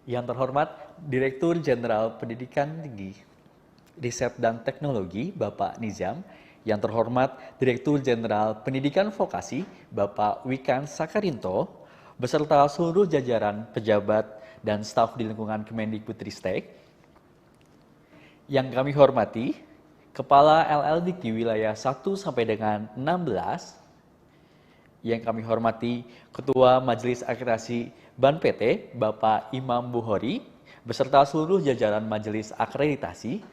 Yang terhormat Direktur Jenderal Pendidikan Tinggi, Riset dan Teknologi, Bapak Nizam. Yang terhormat Direktur Jenderal Pendidikan Vokasi, Bapak Wikan Sakarinto, beserta seluruh jajaran pejabat dan staf di lingkungan Kemendikbudristek. Yang kami hormati, Kepala LL Dikti Wilayah 1 sampai dengan 16, yang kami hormati Ketua Majelis Akreditasi BAN PT, Bapak Imam Buhori, beserta seluruh jajaran Majelis Akreditasi.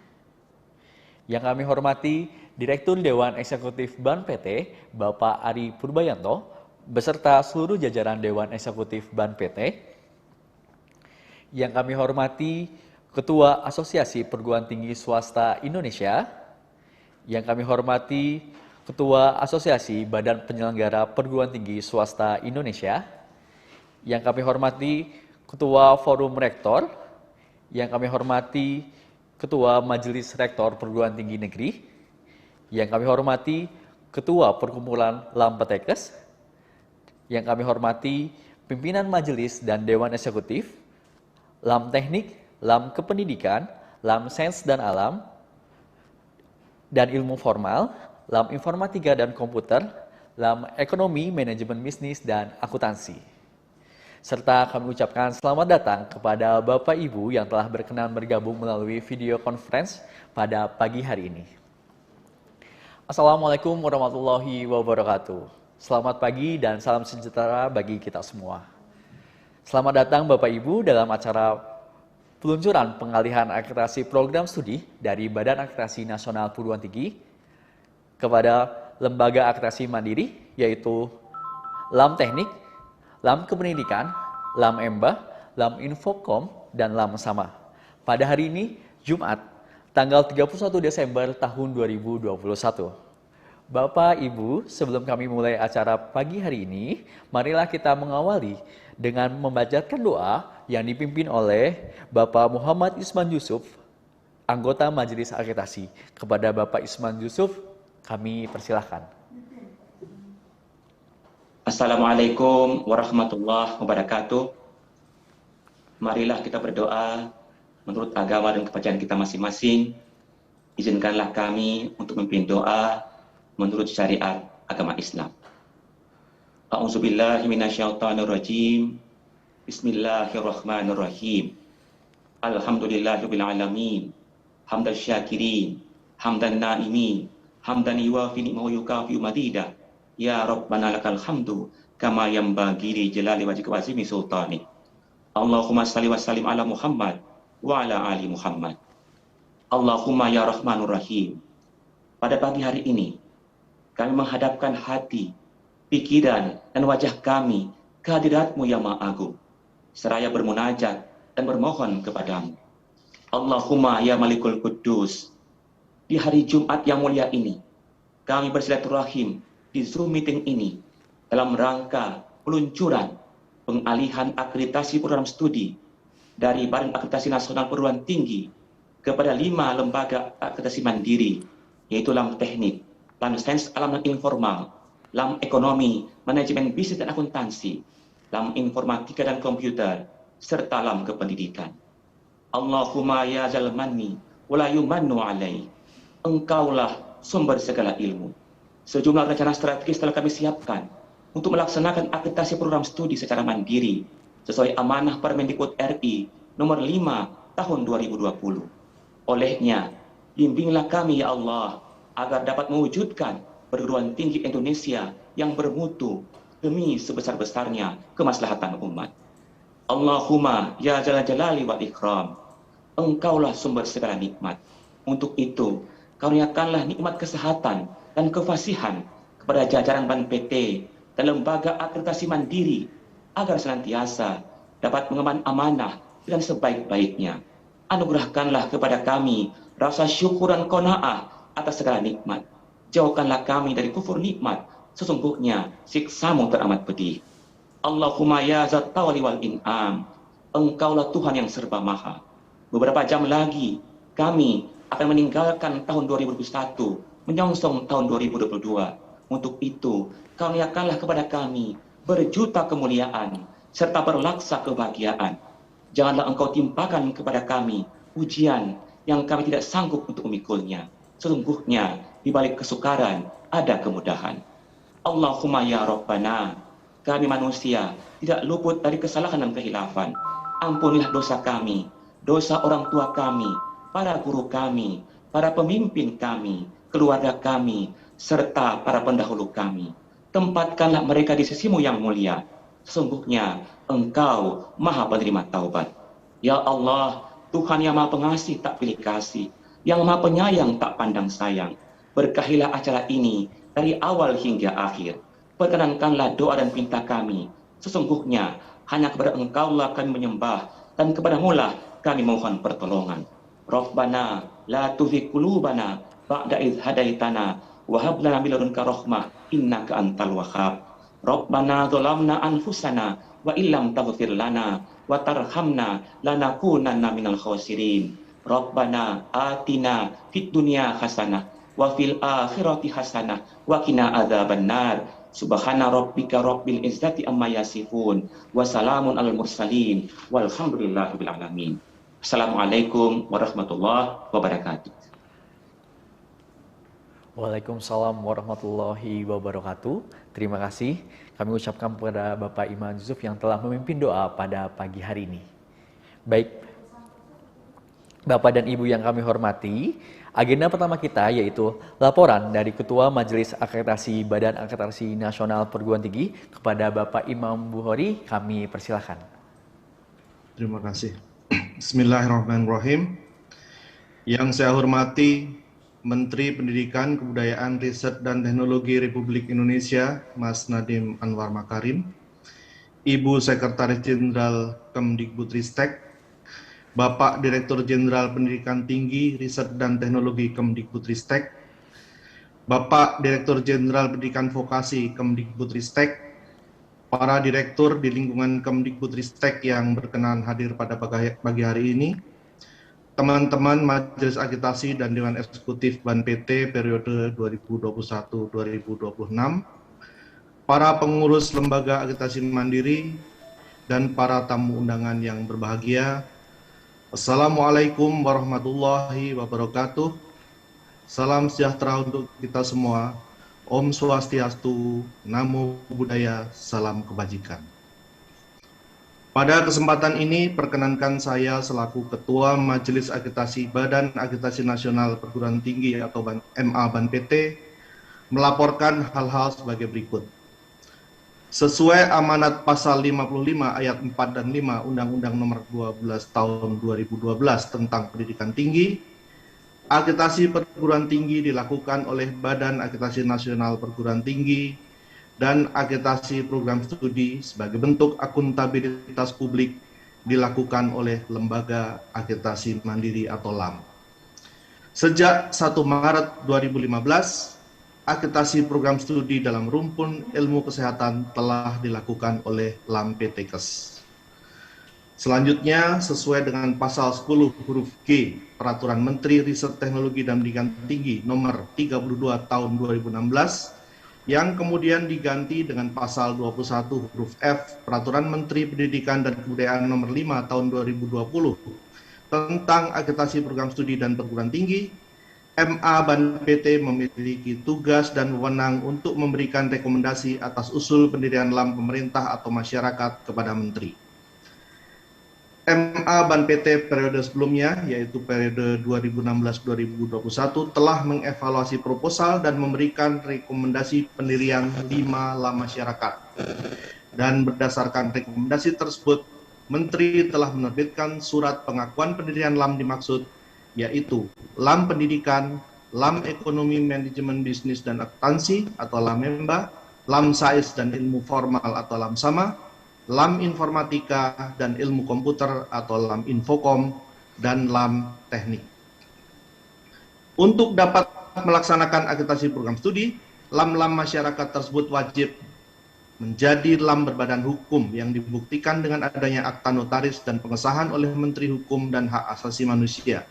Yang kami hormati Direktur Dewan Eksekutif BAN PT, Bapak Ari Purbayanto, beserta seluruh jajaran Dewan Eksekutif BAN PT. Yang kami hormati Ketua Asosiasi Perguruan Tinggi Swasta Indonesia. Yang kami hormati Ketua Asosiasi Badan Penyelenggara Perguruan Tinggi Swasta Indonesia. Yang kami hormati Ketua Forum Rektor. Yang kami hormati Ketua Majelis Rektor Perguruan Tinggi Negeri. Yang kami hormati Ketua Perkumpulan Lampetekes. Yang kami hormati pimpinan majelis dan Dewan Eksekutif, Lam Teknik, Lam Kependidikan, Lam Sains dan Alam, dan Ilmu Formal, Lam Informatika dan Komputer, Lam Ekonomi, Manajemen Bisnis, dan Akuntansi. Serta kami ucapkan selamat datang kepada Bapak Ibu yang telah berkenan bergabung melalui video conference pada pagi hari ini. Assalamualaikum warahmatullahi wabarakatuh. Selamat pagi dan salam sejahtera bagi kita semua. Selamat datang Bapak Ibu dalam acara peluncuran pengalihan akreditasi program studi dari Badan Akreditasi Nasional Perguruan Tinggi kepada lembaga akreditasi mandiri, yaitu Lam Teknik, Lam Kependidikan, Lam Emba, Lam Infocom, dan Lam Sama. Pada hari ini, Jumat, tanggal 31 Desember tahun 2021. Bapak, Ibu, sebelum kami mulai acara pagi hari ini, marilah kita mengawali dengan membacakan doa yang dipimpin oleh Bapak Muhammad Isman Yusuf, anggota Majelis Akreditasi. Kepada Bapak Isman Yusuf, kami persilahkan. Assalamualaikum warahmatullahi wabarakatuh. Marilah kita berdoa menurut agama dan kepercayaan kita masing-masing. Izinkanlah kami untuk memimpin doa menurut syariat agama Islam. A'udzubillahi minasyaitonirrajim. Bismillahirrahmanirrahim. Alhamdulillahirabbil alamin. Hamdan syakirin, hamdan naimin, hamdan yuwafi ni'mahu yukafi madidah. Ya Rabbana lakal hamdu kama yanbaghi li jalali wajhika wa azimi sultani. Allahumma shalli wa sallim ala Muhammad wa ala ali Muhammad. Allahumma ya Rahmanur Rahim. Pada pagi hari ini kami menghadapkan hati, pikiran dan wajah kami ke hadirat-Mu yang Maha Agung, seraya bermunajat dan bermohon kepadamu. Allahumma ya Malikul Quddus, di hari Jumat yang mulia ini, kami bersilaturahim di Zoom meeting ini dalam rangka peluncuran pengalihan akreditasi program studi dari Badan Akreditasi Nasional Perguruan Tinggi kepada 5 lembaga akreditasi mandiri, yaitu Lam Teknik, Lam Sains Alam dan Informal, Lam Ekonomi, Manajemen Bisnis dan Akuntansi, Lam Informatika dan Komputer, serta Lam Kependidikan. Allahumma ya zal manni wa la yumannu alai. Engkaulah sumber segala ilmu. Sejumlah rencana strategis telah kami siapkan untuk melaksanakan akreditasi program studi secara mandiri sesuai amanah Permendikbud RI nomor 5 tahun 2020. Olehnya, bimbinglah kami ya Allah agar dapat mewujudkan perguruan tinggi Indonesia yang bermutu demi sebesar-besarnya kemaslahatan umat. Allahumma ya jalal jalali wal ikram. Engkaulah sumber segala nikmat. Untuk itu, karuniakanlah nikmat kesehatan dan kefasihan kepada jajaran BAN PT dan lembaga akreditasi mandiri agar senantiasa dapat mengemban amanah dengan sebaik-baiknya. Anugerahkanlah kepada kami rasa syukur dan qanaah atas segala nikmat. Jauhkanlah kami dari kufur nikmat, sesungguhnya siksa-Mu teramat pedih. Allahumma ya zat tawali wal in'am. Engkaulah Tuhan yang serba maha. Beberapa jam lagi kami akan meninggalkan tahun 2021 menyongsong tahun 2022. Untuk itu, karuniakanlah kepada kami berjuta kemuliaan serta berlaksa kebahagiaan. Janganlah Engkau timpakan kepada kami ujian yang kami tidak sanggup untuk memikulnya. Sesungguhnya di balik kesukaran ada kemudahan. Allahumma ya Rabbana, kami manusia tidak luput dari kesalahan dan kehilafan. Ampunilah dosa kami, dosa orang tua kami, para guru kami, para pemimpin kami, keluarga kami, serta para pendahulu kami. Tempatkanlah mereka di sisimu yang mulia. Sesungguhnya Engkau maha penerima taubat. Ya Allah, Tuhan yang maha pengasih tak pilih kasih, yang maha penyayang tak pandang sayang. Berkahilah acara ini dari awal hingga akhir. Perkenankanlah doa dan pinta kami. Sesungguhnya hanya kepada Engkaulah kami menyembah, dan kepadamu-lah kami mohon pertolongan. Rabbana la tuzigh qulubana ba'da idh hadaitana wa hab lana min ladunka rahmah innaka antal wahhab. Rabbana zalamna anfusana wa illam taghfir lana wa tarhamna lanakunanna minal khasirin. Rabbana atina fid dunya hasanah wa fil akhirati hasanah wa qina adzabannar. Subhana rabbika rabbil izzati amma yasifun wa salamun alal mursalin walhamdulillahi rabbil alamin. Assalamualaikum warahmatullahi wabarakatuh. Waalaikumsalam warahmatullahi wabarakatuh. Terima kasih kami ucapkan kepada Bapak Imam Yusuf yang telah memimpin doa pada pagi hari ini. Baik, Bapak dan Ibu yang kami hormati, agenda pertama kita yaitu laporan dari Ketua Majelis Akreditasi Badan Akreditasi Nasional Perguruan Tinggi kepada Bapak Imam Bukhari. Kami persilahkan. Terima kasih. Bismillahirrahmanirrahim. Yang saya hormati Menteri Pendidikan, Kebudayaan, Riset, dan Teknologi Republik Indonesia, Mas Nadiem Anwar Makarim, Ibu Sekretaris Jenderal Kemdikbudristek, Bapak Direktur Jenderal Pendidikan Tinggi, Riset, dan Teknologi Kemdikbudristek, Bapak Direktur Jenderal Pendidikan Vokasi Kemdikbudristek, para direktur di lingkungan Kemdikbudristek yang berkenan hadir pada pagi hari ini, teman-teman Majelis Agitasi dan Dewan Eksekutif BAN PT periode 2021-2026, para pengurus Lembaga Agitasi Mandiri, dan para tamu undangan yang berbahagia. Assalamualaikum warahmatullahi wabarakatuh. Salam sejahtera untuk kita semua. Om Swastiastu, Namo Buddhaya, salam kebajikan. Pada kesempatan ini, perkenankan saya selaku Ketua Majelis Agitasi Badan Agitasi Nasional Perguruan Tinggi atau MA BAN PT melaporkan hal-hal sebagai berikut. Sesuai amanat pasal 55 ayat 4 dan 5 Undang-Undang Nomor 12 Tahun 2012 tentang Pendidikan Tinggi, agitasi perguruan tinggi dilakukan oleh Badan Agitasi Nasional Perguruan Tinggi dan agitasi program studi sebagai bentuk akuntabilitas publik dilakukan oleh Lembaga Agitasi Mandiri atau LAM. Sejak 1 Maret 2015, agitasi program studi dalam rumpun ilmu kesehatan telah dilakukan oleh LAM PT Kes. Selanjutnya, sesuai dengan pasal 10 huruf G Peraturan Menteri Riset Teknologi dan Pendidikan Tinggi Nomor 32 Tahun 2016, yang kemudian diganti dengan pasal 21 huruf F Peraturan Menteri Pendidikan dan Kebudayaan Nomor 5 Tahun 2020 tentang agitasi program studi dan perguruan tinggi, MA BAN PT memiliki tugas dan wewenang untuk memberikan rekomendasi atas usul pendirian LAM pemerintah atau masyarakat kepada Menteri. MA BAN PT periode sebelumnya, yaitu periode 2016-2021, telah mengevaluasi proposal dan memberikan rekomendasi pendirian 5 LAM masyarakat. Dan berdasarkan rekomendasi tersebut, Menteri telah menerbitkan surat pengakuan pendirian LAM dimaksud, yaitu LAM Pendidikan, LAM Ekonomi Manajemen Bisnis dan Akuntansi atau LAM-MEMBA, LAM Sains dan Ilmu Formal atau LAM Sama, LAM Informatika dan Ilmu Komputer atau LAM Infokom, dan LAM Teknik. Untuk dapat melaksanakan agitasi program studi, LAM-LAM masyarakat tersebut wajib menjadi LAM berbadan hukum yang dibuktikan dengan adanya akta notaris dan pengesahan oleh Menteri Hukum dan Hak Asasi Manusia,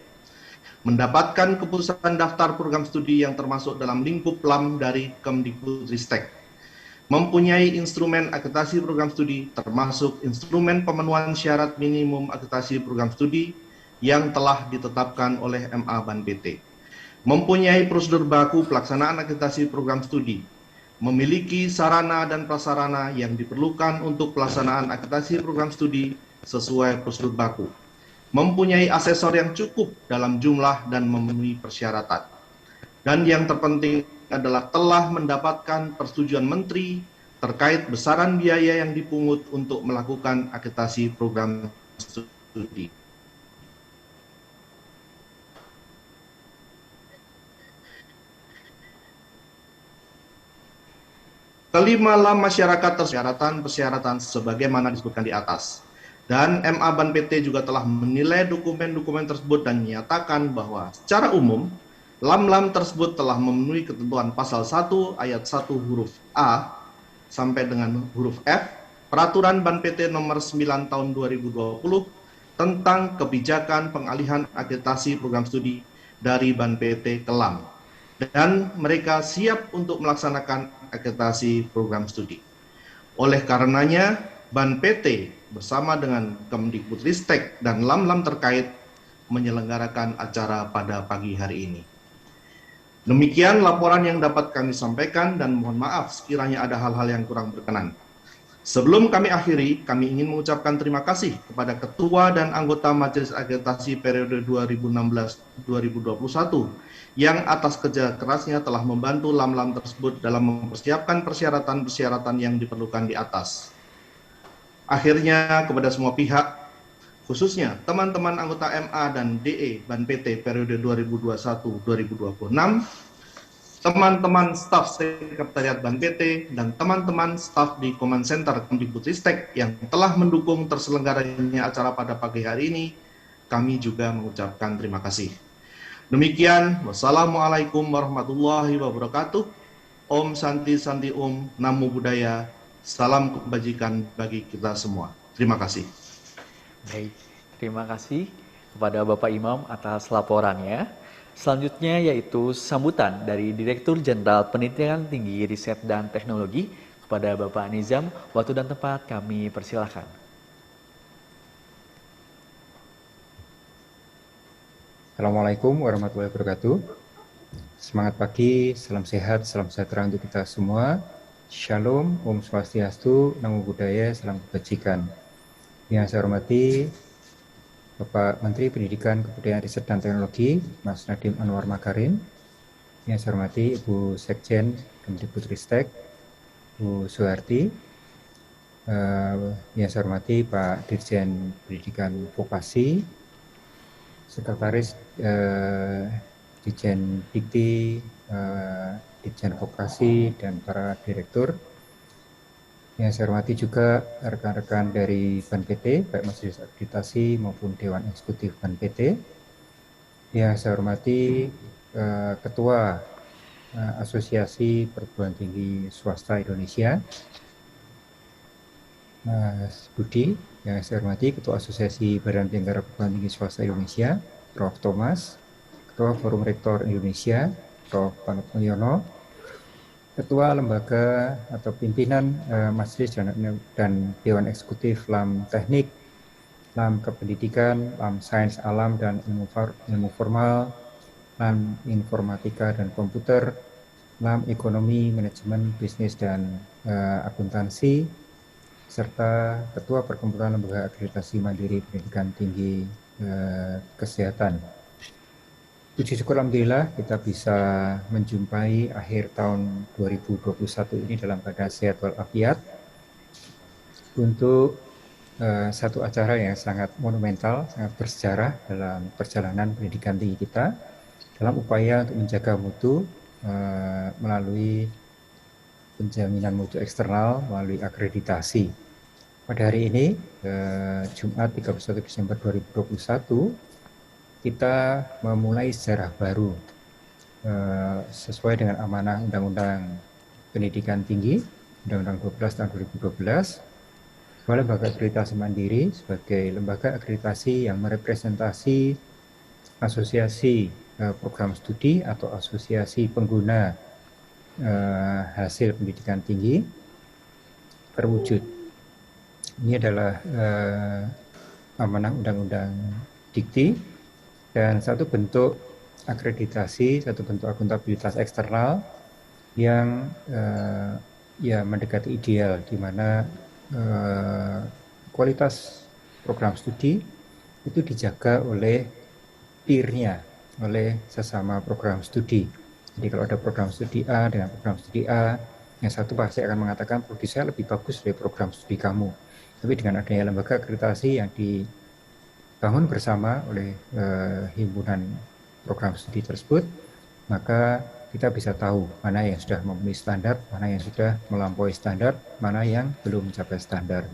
mendapatkan keputusan daftar program studi yang termasuk dalam lingkup LAM dari Kemdikbudristek, mempunyai instrumen akreditasi program studi termasuk instrumen pemenuhan syarat minimum akreditasi program studi yang telah ditetapkan oleh MA Ban PT, mempunyai prosedur baku pelaksanaan akreditasi program studi, memiliki sarana dan prasarana yang diperlukan untuk pelaksanaan akreditasi program studi sesuai prosedur baku, mempunyai asesor yang cukup dalam jumlah dan memenuhi persyaratan, dan yang terpenting adalah telah mendapatkan persetujuan Menteri terkait besaran biaya yang dipungut untuk melakukan akreditasi program studi. Kelimalah masyarakat persyaratan sebagaimana disebutkan di atas. Dan MA Ban PT juga telah menilai dokumen-dokumen tersebut dan menyatakan bahwa secara umum lam-lam tersebut telah memenuhi ketentuan pasal 1 ayat 1 huruf A sampai dengan huruf F Peraturan Ban PT nomor 9 tahun 2020 tentang kebijakan pengalihan akreditasi program studi dari Ban PT ke LAM, dan mereka siap untuk melaksanakan akreditasi program studi. Oleh karenanya, Ban PT bersama dengan Kemdikbudristek dan lam-lam terkait menyelenggarakan acara pada pagi hari ini. Demikian laporan yang dapat kami sampaikan dan mohon maaf sekiranya ada hal-hal yang kurang berkenan. Sebelum kami akhiri, kami ingin mengucapkan terima kasih kepada Ketua dan anggota Majelis Akreditasi periode 2016-2021 yang atas kerja kerasnya telah membantu lam-lam tersebut dalam mempersiapkan persyaratan-persyaratan yang diperlukan di atas. Akhirnya kepada semua pihak, khususnya teman-teman anggota MA dan DE Ban PT periode 2021-2026, teman-teman staf sekretariat Ban PT, dan teman-teman staf di Command Center Kemdikbudristek yang telah mendukung terselenggaranya acara pada pagi hari ini, kami juga mengucapkan terima kasih. Demikian, wassalamualaikum warahmatullahi wabarakatuh. Om Santi Santi Om, Namo Buddhaya, salam kebajikan bagi kita semua. Terima kasih. Baik, terima kasih kepada Bapak Imam atas laporannya. Selanjutnya yaitu sambutan dari Direktur Jenderal Pendidikan Tinggi, Riset dan Teknologi kepada Bapak Nizam. Waktu dan tempat kami persilahkan. Assalamualaikum warahmatullahi wabarakatuh. Semangat pagi, salam sehat, salam sejahtera untuk kita semua. Shalom, Om Swastiastu, Namo Buddhaya, salam kebajikan. Yang saya hormati Bapak Menteri Pendidikan, Kebudayaan, Riset dan Teknologi, Mas Nadiem Anwar Makarim. Yang saya hormati Ibu Sekjen Kemdikbudristek, Bu Suharti. Yang saya hormati Pak Dirjen Pendidikan Vokasi, Sekretaris Dirjen Dikti, Dirjen Vokasi, dan para direktur. Yang saya hormati juga rekan-rekan dari Ban PT, baik Majelis Akreditasi maupun Dewan Eksekutif Ban PT. Yang saya hormati Ketua Asosiasi Perguruan Tinggi Swasta Indonesia, Mas Budi. Yang saya hormati Ketua Asosiasi Badan Penyelenggara Perguruan Tinggi Swasta Indonesia, Prof. Thomas. Ketua Forum Rektor Indonesia, Prof. Panut Mulyono. Ketua Lembaga atau Pimpinan Majelis dan Dewan Eksekutif LAM Teknik, LAM Kependidikan, LAM Sains Alam dan Ilmu Formal, LAM Informatika dan Komputer, LAM Ekonomi, Manajemen, Bisnis dan Akuntansi, serta Ketua Perkumpulan Lembaga Akreditasi Mandiri Pendidikan Tinggi Kesehatan. Puji syukur alhamdulillah kita bisa menjumpai akhir tahun 2021 ini dalam keadaan sehat walafiat untuk satu acara yang sangat monumental, sangat bersejarah dalam perjalanan pendidikan tinggi kita dalam upaya untuk menjaga mutu melalui penjaminan mutu eksternal melalui akreditasi. Pada hari ini, Jumat 31 Desember 2021, kita memulai sejarah baru sesuai dengan amanah Undang-Undang Pendidikan Tinggi, Undang-Undang 12 tahun 2012, bahwa lembaga akreditasi mandiri sebagai lembaga akreditasi yang merepresentasi asosiasi program studi atau asosiasi pengguna hasil pendidikan tinggi terwujud. Ini adalah amanah Undang-Undang Dikti dan satu bentuk akreditasi, satu bentuk akuntabilitas eksternal yang ya mendekati ideal, di mana kualitas program studi itu dijaga oleh peer-nya, oleh sesama program studi. Jadi kalau ada program studi A dengan program studi A, yang satu pasti akan mengatakan prodi saya lebih bagus dari program studi kamu. Tapi dengan adanya lembaga akreditasi yang dibangun bersama oleh himpunan program studi tersebut, maka kita bisa tahu mana yang sudah memenuhi standar, mana yang sudah melampaui standar, mana yang belum mencapai standar.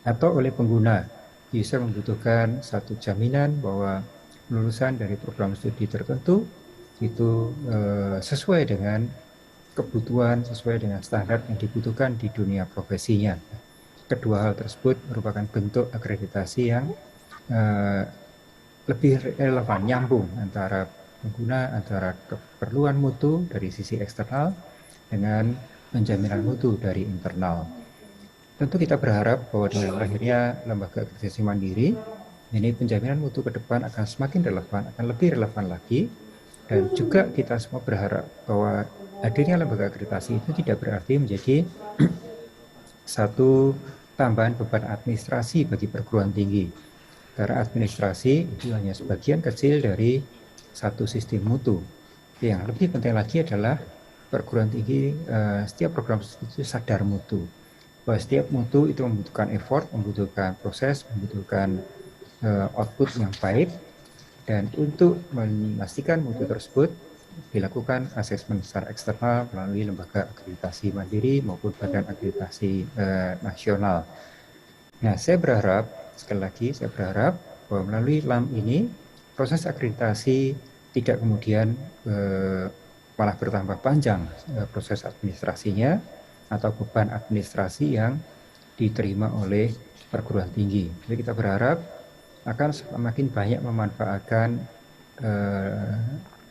Atau oleh pengguna, user membutuhkan satu jaminan bahwa lulusan dari program studi tertentu itu sesuai dengan kebutuhan, sesuai dengan standar yang dibutuhkan di dunia profesinya. Kedua hal tersebut merupakan bentuk akreditasi yang lebih relevan, nyambung antara pengguna, antara keperluan mutu dari sisi eksternal dengan penjaminan mutu dari internal. Tentu kita berharap bahwa dengan lahirnya lembaga akreditasi mandiri, ini penjaminan mutu ke depan akan semakin relevan, akan lebih relevan lagi, dan juga kita semua berharap bahwa hadirnya lembaga akreditasi itu tidak berarti menjadi satu tambahan beban administrasi bagi perguruan tinggi. Karena administrasi itu hanya sebagian kecil dari satu sistem mutu. Yang lebih penting lagi adalah perguruan tinggi, setiap program itu sadar mutu. Bahwa setiap mutu itu membutuhkan effort, membutuhkan proses, membutuhkan output yang baik, dan untuk memastikan mutu tersebut dilakukan asesmen secara eksternal melalui lembaga akreditasi mandiri maupun badan akreditasi nasional. Nah, saya berharap, sekali lagi saya berharap bahwa melalui LAM ini proses akreditasi tidak kemudian malah bertambah panjang proses administrasinya atau beban administrasi yang diterima oleh perguruan tinggi. Jadi kita berharap akan semakin banyak memanfaatkan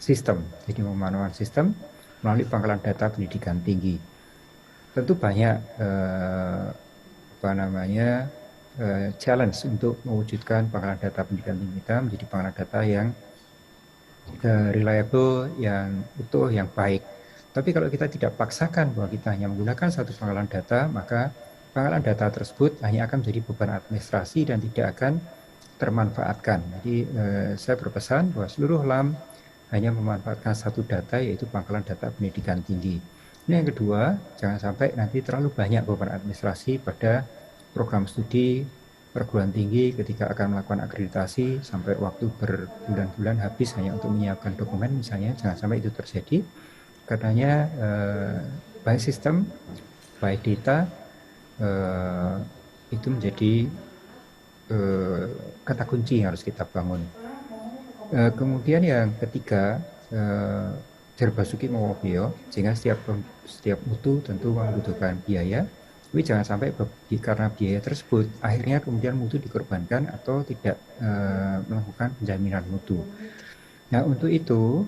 sistem, jadi memanfaatkan sistem melalui pangkalan data pendidikan tinggi. Tentu banyak challenge untuk mewujudkan pangkalan data pendidikan tinggi kita menjadi pangkalan data yang reliable, yang utuh, yang baik. Tapi kalau kita tidak paksakan bahwa kita hanya menggunakan satu pangkalan data, maka pangkalan data tersebut hanya akan menjadi beban administrasi dan tidak akan termanfaatkan. Jadi saya berpesan bahwa seluruh LAM hanya memanfaatkan satu data, yaitu pangkalan data pendidikan tinggi. Ini yang kedua, jangan sampai nanti terlalu banyak beban administrasi pada program studi perguruan tinggi ketika akan melakukan akreditasi sampai waktu berbulan-bulan habis hanya untuk menyiapkan dokumen misalnya. Jangan sampai itu terjadi. Karenanya by sistem, by data itu menjadi kata kunci yang harus kita bangun. Kemudian yang ketiga, Jerbasuki Mowobyo, sehingga setiap mutu tentu membutuhkan biaya. Tapi jangan sampai karena biaya tersebut akhirnya kemudian mutu dikorbankan atau tidak melakukan penjaminan mutu. Nah, untuk itu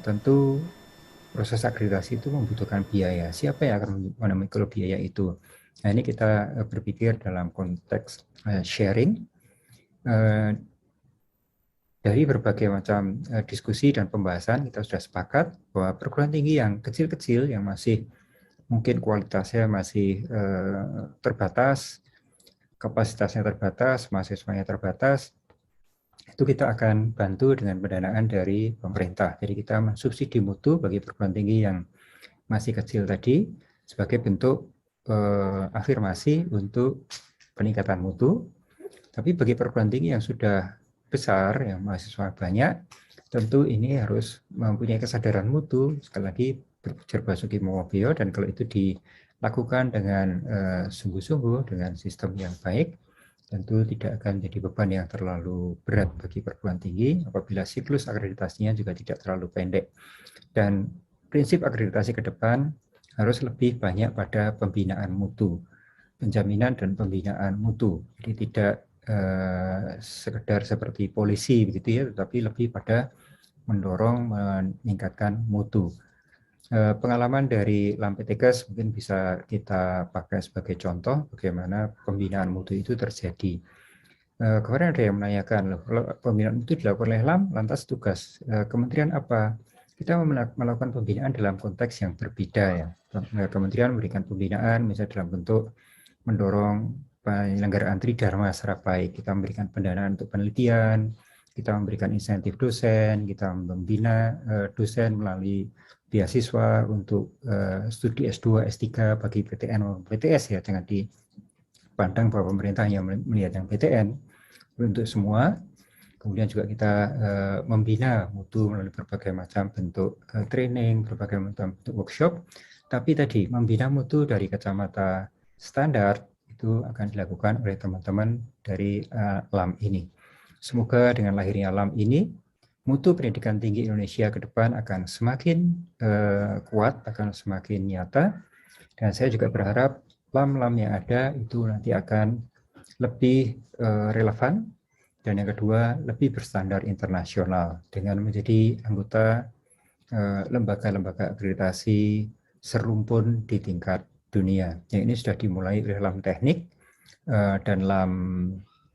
tentu proses akreditasi itu membutuhkan biaya. Siapa yang akan memikul biaya itu? Nah, ini kita berpikir dalam konteks sharing. Dari berbagai macam diskusi dan pembahasan, kita sudah sepakat bahwa perguruan tinggi yang kecil-kecil, yang masih mungkin kualitasnya masih terbatas, kapasitasnya terbatas, mahasiswanya terbatas, itu kita akan bantu dengan pendanaan dari pemerintah. Jadi kita mensubsidi mutu bagi perguruan tinggi yang masih kecil tadi sebagai bentuk afirmasi untuk peningkatan mutu. Tapi bagi perguruan tinggi yang sudah besar, yang mahasiswa banyak, tentu ini harus mempunyai kesadaran mutu, sekali lagi Jerbasuki Mowobyo, dan kalau itu dilakukan dengan sungguh-sungguh, dengan sistem yang baik, tentu tidak akan jadi beban yang terlalu berat bagi perguruan tinggi apabila siklus akreditasinya juga tidak terlalu pendek. Dan prinsip akreditasi ke depan harus lebih banyak pada pembinaan mutu, penjaminan dan pembinaan mutu. Jadi tidak sekedar seperti polisi begitu ya, tetapi lebih pada mendorong meningkatkan mutu. Pengalaman dari LAM-PTKes mungkin bisa kita pakai sebagai contoh bagaimana pembinaan mutu itu terjadi. Kemarin ada yang menanyakan, loh, kalau pembinaan itu dilakukan oleh LAM, lantas tugas kementerian apa? Kita melakukan pembinaan dalam konteks yang berbeda ya. Kementerian memberikan pembinaan misalnya dalam bentuk mendorong penyelenggaraan tridharma secara baik. Kita memberikan pendanaan untuk penelitian, kita memberikan insentif dosen, kita membina dosen melalui beasiswa untuk studi S2, S3 bagi PTN maupun PTS ya, jangan dipandang bahwa pemerintah hanya melihat yang PTN untuk semua. Kemudian juga kita membina mutu melalui berbagai macam bentuk training, berbagai macam bentuk workshop. Tapi tadi membina mutu dari kacamata standar itu akan dilakukan oleh teman-teman dari LAM ini. Semoga dengan lahirnya LAM ini, mutu pendidikan tinggi Indonesia ke depan akan semakin kuat, akan semakin nyata. Dan saya juga berharap LAM-LAM yang ada itu nanti akan lebih relevan. Dan yang kedua, lebih berstandar internasional dengan menjadi anggota lembaga-lembaga akreditasi serumpun di tingkat dunia. Yang ini sudah dimulai oleh LAM Teknik dan LAM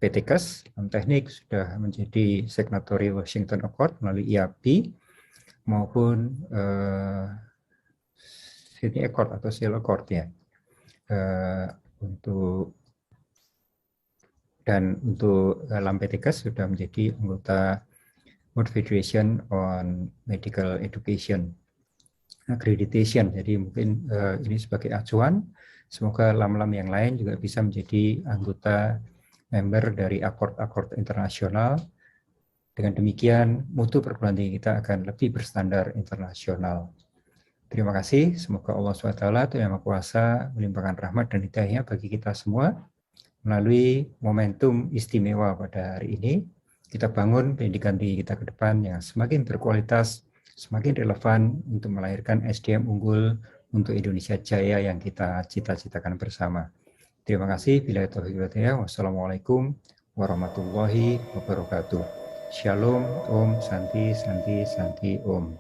PTKes. LAM Teknik sudah menjadi signatory Washington Accord melalui IAB maupun Sydney Accord atau Seal Accord ya. Untuk LAM PTKes sudah menjadi anggota World Federation on Medical Education Accreditation. Jadi mungkin ini sebagai acuan. Semoga LAM-LAM yang lain juga bisa menjadi anggota member dari akord-akord internasional. Dengan demikian, mutu perguruan tinggi kita akan lebih berstandar internasional. Terima kasih. Semoga Allah SWT Tuhan Yang Maha Kuasa melimpahkan rahmat dan hidayahnya bagi kita semua. Melalui momentum istimewa pada hari ini, kita bangun pendidikan tinggi kita ke depan yang semakin berkualitas, semakin relevan untuk melahirkan SDM unggul untuk Indonesia Jaya yang kita cita-citakan bersama. Terima kasih. Billahi taufiq wal hidayah. Wassalamualaikum warahmatullahi wabarakatuh. Shalom, Om, Santi, Santi, Santi, Om.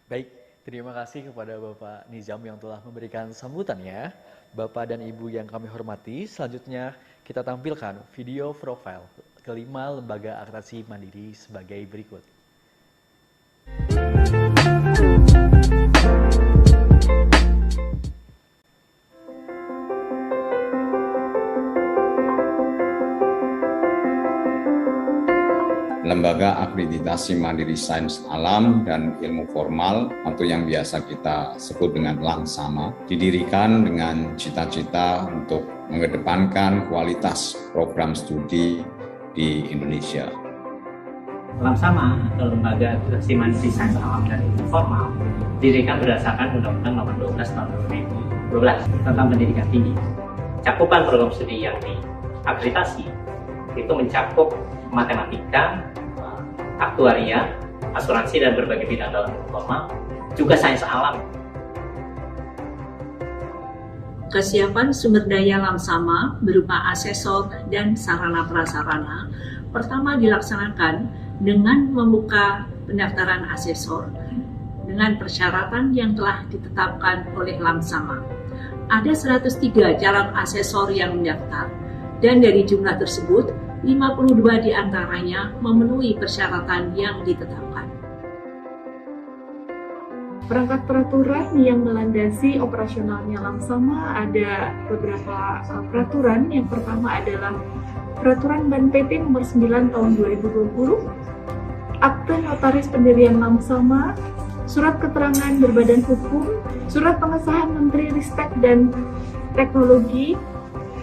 Baik, terima kasih kepada Bapak Nizam yang telah memberikan sambutannya. Bapak dan Ibu yang kami hormati, selanjutnya kita tampilkan video profil kelima Lembaga Akreditasi Mandiri sebagai berikut. Lembaga Akreditasi Mandiri Sains Alam dan Ilmu Formal atau yang biasa kita sebut dengan LAM-SAMA didirikan dengan cita-cita untuk mengedepankan kualitas program studi di Indonesia. LAM-SAMA atau Lembaga Akreditasi Mandiri Sains Alam dan Ilmu Formal didirikan berdasarkan Undang-Undang Nomor 12 Tahun 2012 tentang pendidikan tinggi. Cakupan program studi yang diakreditasi itu mencakup matematika, aktuaria, asuransi dan berbagai bidang dalam ilmu formal, juga sains alam. Kesiapan sumber daya LAM-SAMA berupa asesor dan sarana prasarana pertama dilaksanakan dengan membuka pendaftaran asesor dengan persyaratan yang telah ditetapkan oleh LAM-SAMA. Ada 103 calon asesor yang mendaftar, dan dari jumlah tersebut 52 diantaranya memenuhi persyaratan yang ditetapkan. Perangkat peraturan yang melandasi operasionalnya LAM-SAMA ada beberapa peraturan. Yang pertama adalah Peraturan Ban PT Nomor 9 Tahun 2020, Akte Notaris Pendirian LAM-SAMA, Surat Keterangan Berbadan Hukum, Surat Pengesahan Menteri Ristek dan Teknologi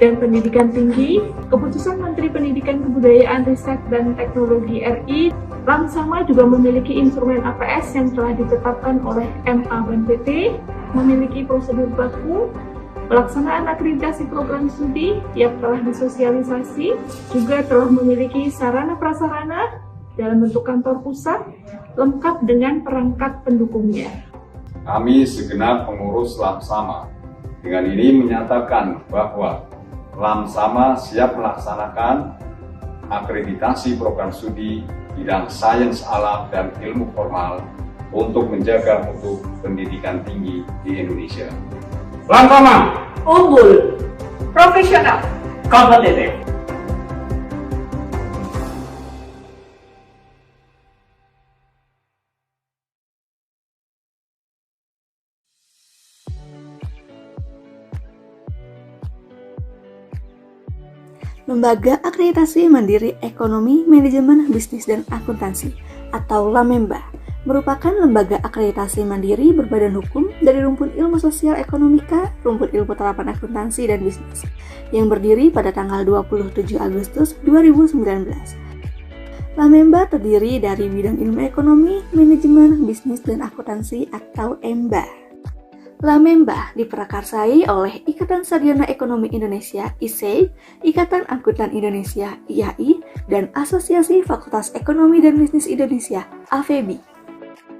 dan Pendidikan Tinggi, Keputusan Menteri Pendidikan Kebudayaan, Riset dan Teknologi RI. LAM-SAMA juga memiliki instrumen APS yang telah ditetapkan oleh MA Ban PT, memiliki prosedur baku, pelaksanaan akreditasi program studi yang telah disosialisasi, juga telah memiliki sarana prasarana dalam bentuk kantor pusat, lengkap dengan perangkat pendukungnya. Kami segenap pengurus LAM-SAMA dengan ini menyatakan bahwa LAM-SAMA siap melaksanakan akreditasi program studi bidang sains alam dan ilmu formal untuk menjaga mutu pendidikan tinggi di Indonesia. Langsama, unggul, profesional, kompetitif. Lembaga Akreditasi Mandiri Ekonomi, Manajemen, Bisnis, dan Akuntansi atau LAMEMBA merupakan lembaga akreditasi mandiri berbadan hukum dari rumpun ilmu sosial ekonomika, rumpun ilmu terapan akuntansi dan bisnis yang berdiri pada tanggal 27 Agustus 2019. LAMEMBA terdiri dari bidang ilmu ekonomi, manajemen, bisnis, dan akuntansi atau EMBA. LAMEMBA diprakarsai oleh Ikatan Sarjana Ekonomi Indonesia (ISEI), Ikatan Akuntan Indonesia (IAI), dan Asosiasi Fakultas Ekonomi dan Bisnis Indonesia (AFEBI).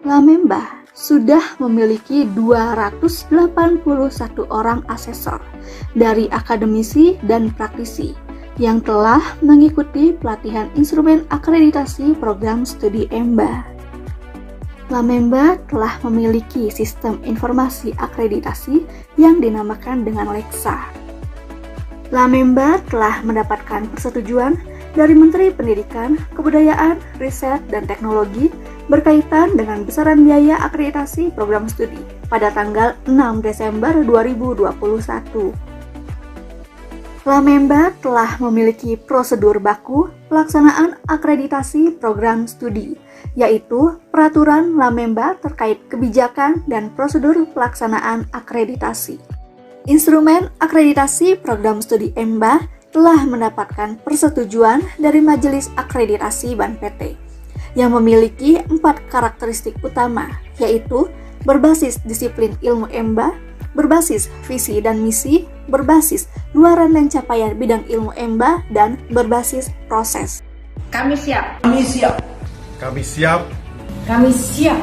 LAMEMBA sudah memiliki 281 orang asesor dari akademisi dan praktisi yang telah mengikuti pelatihan instrumen akreditasi program studi EMBA. LAMEMBA telah memiliki sistem informasi akreditasi yang dinamakan dengan Lexa. LAMEMBA telah mendapatkan persetujuan dari Menteri Pendidikan, Kebudayaan, Riset, dan Teknologi berkaitan dengan besaran biaya akreditasi program studi pada tanggal 6 Desember 2021. LAMEMBA telah memiliki prosedur baku pelaksanaan akreditasi program studi, yaitu Peraturan LAMEMBA terkait kebijakan dan prosedur pelaksanaan akreditasi. Instrumen akreditasi program studi EMBA telah mendapatkan persetujuan dari Majelis Akreditasi BAN-PT yang memiliki 4 karakteristik utama, yaitu berbasis disiplin ilmu EMBA, berbasis visi dan misi, berbasis luaran dan capaian bidang ilmu EMBA, dan berbasis proses. Kami siap. Kami siap. Kami siap. Kami siap.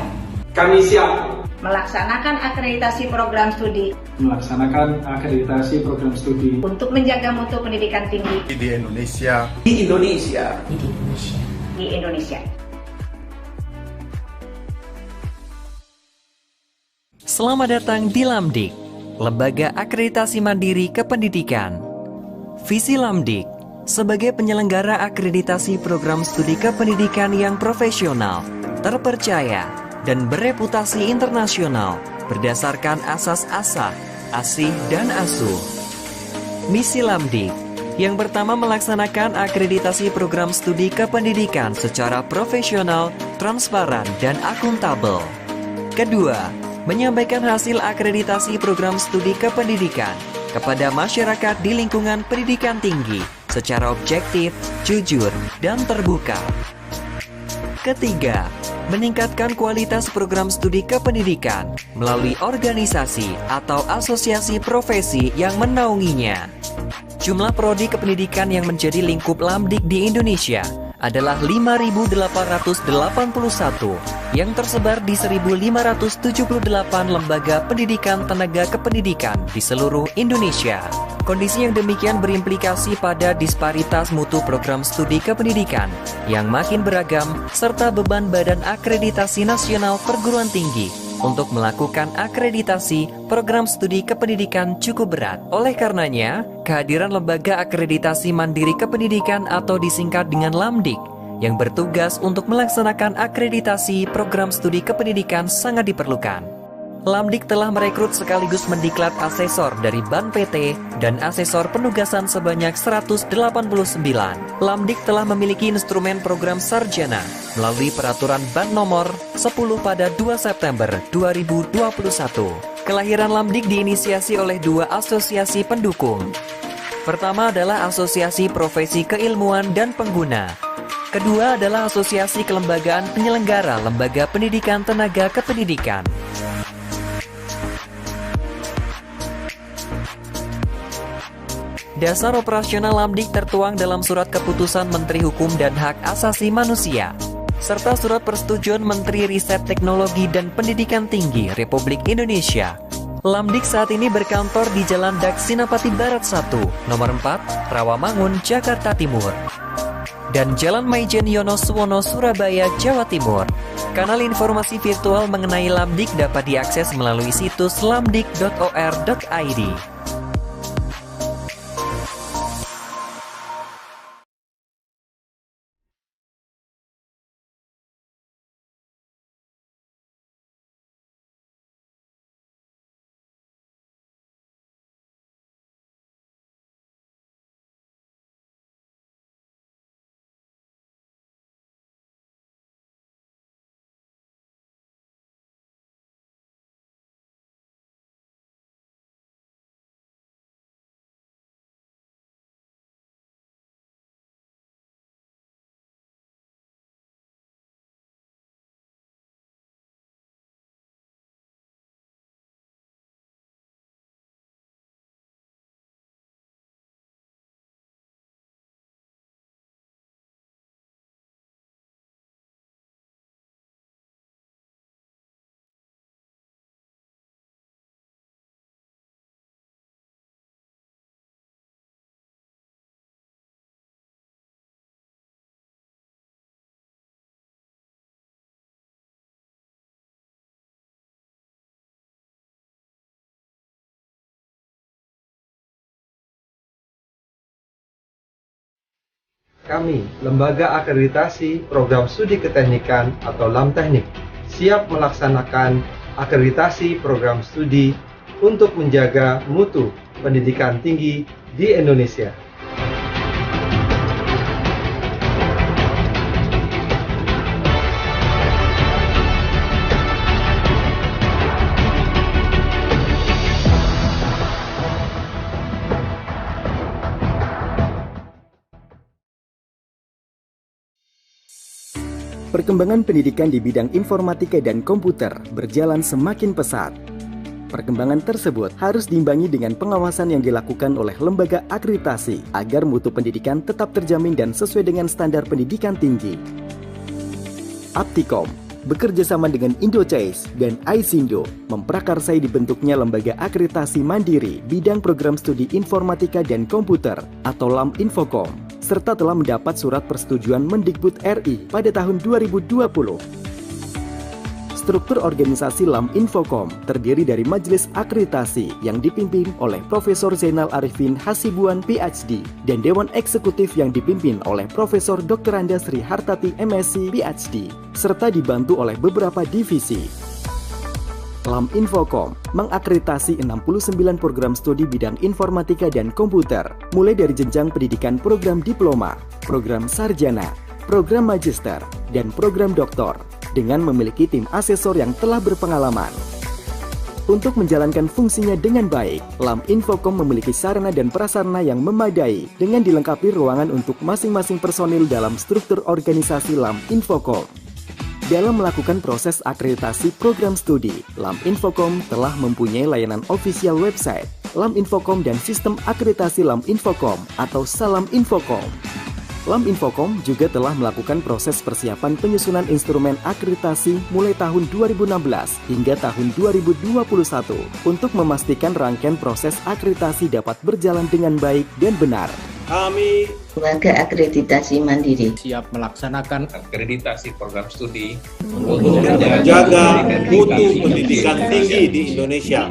Kami siap Melaksanakan akreditasi program studi. Melaksanakan akreditasi program studi Untuk menjaga mutu pendidikan tinggi. Di Indonesia. Di Indonesia. Di Indonesia. Selamat datang di LAMDIK, Lembaga Akreditasi Mandiri Kependidikan. Visi LAMDIK sebagai penyelenggara akreditasi program studi kependidikan yang profesional, terpercaya, dan bereputasi internasional berdasarkan asas ASAH, ASIH, dan ASUH. Misi LAMDIK yang pertama melaksanakan akreditasi program studi kependidikan secara profesional, transparan, dan akuntabel. Kedua, menyampaikan hasil akreditasi program studi kependidikan kepada masyarakat di lingkungan pendidikan tinggi secara objektif, jujur, dan terbuka. Ketiga, meningkatkan kualitas program studi kependidikan melalui organisasi atau asosiasi profesi yang menaunginya. Jumlah prodi kependidikan yang menjadi lingkup LAMDIK di Indonesia adalah 5.881 yang tersebar di 1.578 lembaga pendidikan tenaga kependidikan di seluruh Indonesia. Kondisi yang demikian berimplikasi pada disparitas mutu program studi kependidikan yang makin beragam serta beban Badan Akreditasi Nasional Perguruan Tinggi untuk melakukan akreditasi program studi kependidikan cukup berat. Oleh karenanya, kehadiran Lembaga Akreditasi Mandiri Kependidikan atau disingkat dengan LAMDIK yang bertugas untuk melaksanakan akreditasi program studi kependidikan sangat diperlukan. LAMDIK telah merekrut sekaligus mendiklat asesor dari BAN-PT dan asesor penugasan sebanyak 189. LAMDIK telah memiliki instrumen program sarjana melalui peraturan BAN nomor 10 pada 2 September 2021. Kelahiran LAMDIK diinisiasi oleh 2 asosiasi pendukung. Pertama adalah Asosiasi Profesi Keilmuan dan Pengguna. Kedua adalah Asosiasi Kelembagaan Penyelenggara Lembaga Pendidikan Tenaga Kependidikan. Dasar operasional LAMDIK tertuang dalam Surat Keputusan Menteri Hukum dan Hak Asasi Manusia, serta Surat Persetujuan Menteri Riset Teknologi dan Pendidikan Tinggi Republik Indonesia. LAMDIK saat ini berkantor di Jalan Daksinapati Barat 1, nomor 4, Rawamangun, Jakarta Timur. dan Jalan Maijen Yonosuwono, Surabaya, Jawa Timur. Kanal informasi virtual mengenai Lamdik dapat diakses melalui situs lamdik.or.id. Kami, Lembaga Akreditasi Program Studi Keteknikan atau LAMTeknik, siap melaksanakan akreditasi program studi untuk menjaga mutu pendidikan tinggi di Indonesia. Perkembangan pendidikan di bidang informatika dan komputer berjalan semakin pesat. Perkembangan tersebut harus diimbangi dengan pengawasan yang dilakukan oleh lembaga akreditasi agar mutu pendidikan tetap terjamin dan sesuai dengan standar pendidikan tinggi. Aptikom bekerjasama dengan Indochase dan Aisindo memprakarsai dibentuknya lembaga akreditasi mandiri bidang program studi informatika dan komputer atau LAM Infocom, serta telah mendapat surat persetujuan Mendikbud RI pada tahun 2020. Struktur organisasi LAM Infocom terdiri dari Majelis Akreditasi yang dipimpin oleh Profesor Zainal Arifin Hasibuan PhD dan Dewan Eksekutif yang dipimpin oleh Profesor Dr. Anda Sri Hartati MSc PhD, serta dibantu oleh beberapa divisi. LAM Infocom mengakreditasi 69 program studi bidang informatika dan komputer, mulai dari jenjang pendidikan program diploma, program sarjana, program magister, dan program doktor, dengan memiliki tim asesor yang telah berpengalaman. Untuk menjalankan fungsinya dengan baik, LAM Infocom memiliki sarana dan prasarana yang memadai dengan dilengkapi ruangan untuk masing-masing personil dalam struktur organisasi LAM Infocom. Dalam melakukan proses akreditasi program studi, LAM Infocom telah mempunyai layanan official website, LAM Infocom dan sistem akreditasi LAM Infocom atau Salam Infocom. LAM Infocom juga telah melakukan proses persiapan penyusunan instrumen akreditasi mulai tahun 2016 hingga tahun 2021 untuk memastikan rangkaian proses akreditasi dapat berjalan dengan baik dan benar. Kami Lembaga Akreditasi Mandiri siap melaksanakan akreditasi program studi untuk menjaga mutu pendidikan tinggi di Indonesia.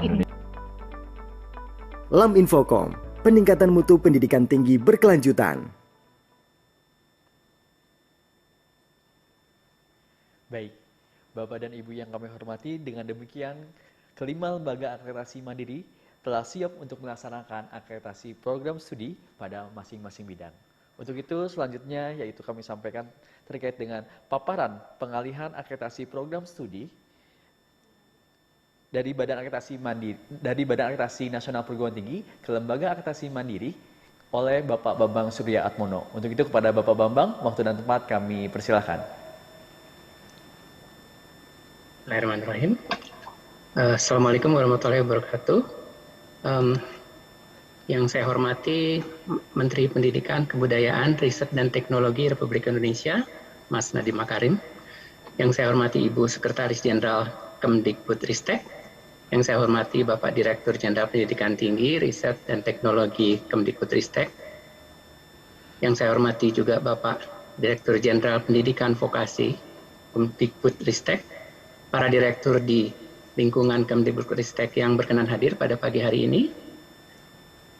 LAM Infocom, peningkatan mutu pendidikan tinggi berkelanjutan. Baik, Bapak dan Ibu yang kami hormati, dengan demikian kelima lembaga akreditasi mandiri telah siap untuk melaksanakan akreditasi program studi pada masing-masing bidang. Untuk itu selanjutnya yaitu kami sampaikan terkait dengan paparan pengalihan akreditasi program studi dari Badan Akreditasi Nasional Perguruan Tinggi ke Lembaga Akreditasi Mandiri oleh Bapak Bambang Surya Atmono. Untuk itu kepada Bapak Bambang, waktu dan tempat kami persilahkan. Bismillahirrahmanirrahim. Assalamualaikum warahmatullahi wabarakatuh. Yang saya hormati Menteri Pendidikan, Kebudayaan, Riset dan Teknologi Republik Indonesia, Mas Nadiem Makarim. Yang saya hormati Ibu Sekretaris Jenderal Kemdikbudristek. Yang saya hormati Bapak Direktur Jenderal Pendidikan Tinggi, Riset dan Teknologi Kemdikbudristek. Yang saya hormati juga Bapak Direktur Jenderal Pendidikan Vokasi Kemdikbudristek, para direktur di lingkungan Kemdikbudristek yang berkenan hadir pada pagi hari ini,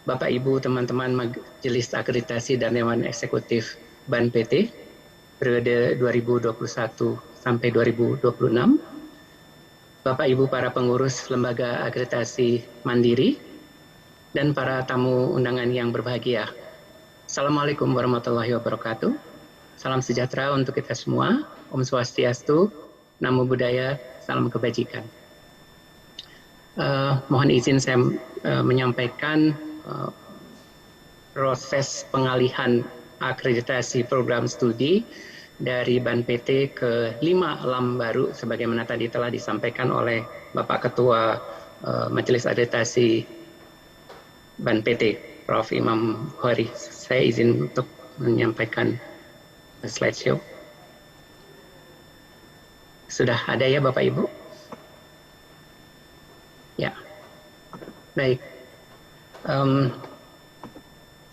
Bapak Ibu teman-teman Majelis Akreditasi dan Dewan Eksekutif BAN PT periode 2021 sampai 2026, Bapak Ibu para pengurus Lembaga Akreditasi Mandiri, dan para tamu undangan yang berbahagia. Assalamualaikum warahmatullahi wabarakatuh. Salam sejahtera untuk kita semua. Om Swastiastu, Namo Buddhaya, salam kebajikan. Mohon izin saya menyampaikan proses pengalihan akreditasi program studi dari BAN PT ke 5 LAM baru sebagaimana tadi telah disampaikan oleh Bapak Ketua Majelis Akreditasi BAN PT, Prof. Imam Bukhari. Saya izin untuk menyampaikan slideshow. Sudah ada ya Bapak Ibu? Ya, baik.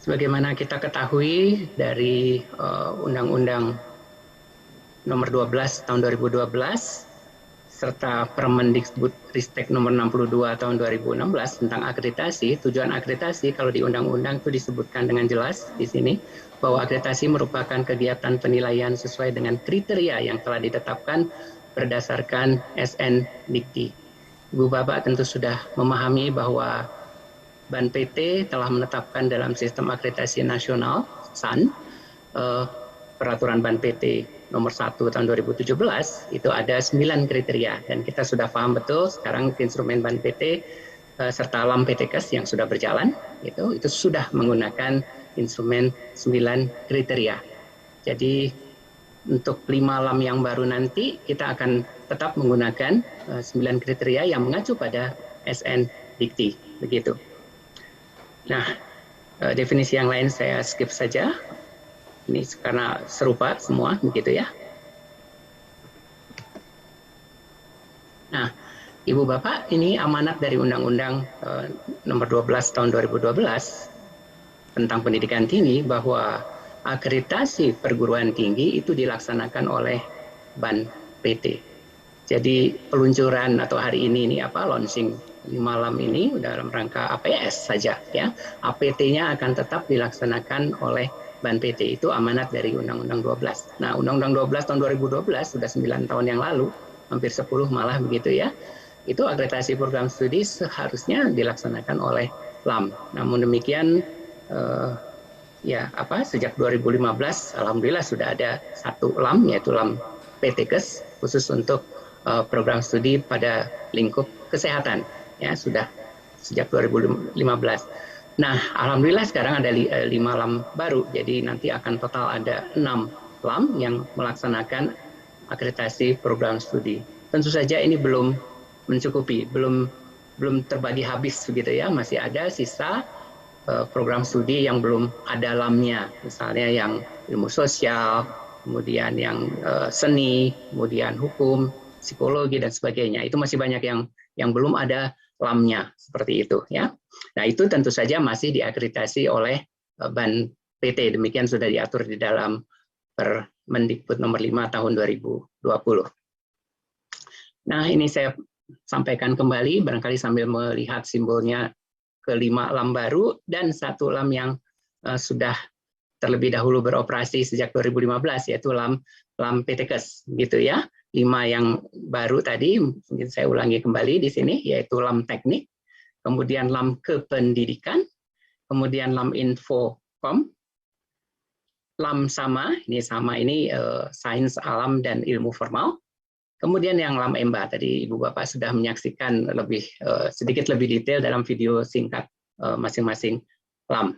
Sebagaimana kita ketahui dari Undang-Undang Nomor 12 Tahun 2012 serta Permendikbudristek Nomor 62 Tahun 2016 tentang akreditasi, tujuan akreditasi kalau di undang-undang itu disebutkan dengan jelas di sini bahwa akreditasi merupakan kegiatan penilaian sesuai dengan kriteria yang telah ditetapkan berdasarkan SN Dikti. Ibu Bapak tentu sudah memahami bahwa BAN PT telah menetapkan dalam sistem akreditasi nasional SAN peraturan BAN PT nomor 1 tahun 2017 itu ada 9 kriteria dan kita sudah paham betul sekarang instrumen BAN PT serta LAM PTKes yang sudah berjalan itu sudah menggunakan instrumen 9 kriteria. Jadi untuk 5 LAM yang baru nanti kita akan tetap menggunakan 9 kriteria yang mengacu pada SN Dikti begitu. Nah, definisi yang lain saya skip saja. Ini karena serupa semua begitu ya. Nah, Ibu Bapak, ini amanat dari Undang-Undang Nomor 12 Tahun 2012 tentang pendidikan tinggi bahwa akreditasi perguruan tinggi itu dilaksanakan oleh BAN PT. Jadi peluncuran atau hari ini launching malam ini dalam rangka APS saja ya. APT-nya akan tetap dilaksanakan oleh BAN PT, itu amanat dari Undang-Undang 12. Nah, Undang-Undang 12 tahun 2012 sudah 9 tahun yang lalu, hampir 10 malah begitu ya. Itu akreditasi program studi seharusnya dilaksanakan oleh LAM. Namun demikian sejak 2015 alhamdulillah sudah ada 1 LAM yaitu LAM PTKes khusus untuk program studi pada lingkup kesehatan ya sudah sejak 2015. Nah, alhamdulillah sekarang ada 5 LAM baru. Jadi nanti akan total ada 6 LAM yang melaksanakan akreditasi program studi. Tentu saja ini belum mencukupi, belum terbagi habis begitu ya. Masih ada sisa program studi yang belum ada LAM-nya. Misalnya yang ilmu sosial, kemudian yang seni, kemudian hukum, psikologi dan sebagainya. Itu masih banyak yang belum ada LAM-nya seperti itu ya. Nah, itu tentu saja masih diakreditasi oleh BAN PT. Demikian sudah diatur di dalam Permendikbud nomor 5 tahun 2020. Nah, ini saya sampaikan kembali barangkali sambil melihat simbolnya ke-5 LAM baru dan 1 LAM yang sudah terlebih dahulu beroperasi sejak 2015 yaitu LAM PTKes gitu ya. 5 yang baru tadi mungkin saya ulangi kembali di sini yaitu LAM teknik, kemudian LAM kependidikan, kemudian LAM infokom, LAM sama ini sains alam dan ilmu formal. Kemudian yang LAM EMBA tadi Ibu Bapak sudah menyaksikan sedikit lebih detail dalam video singkat masing-masing LAM.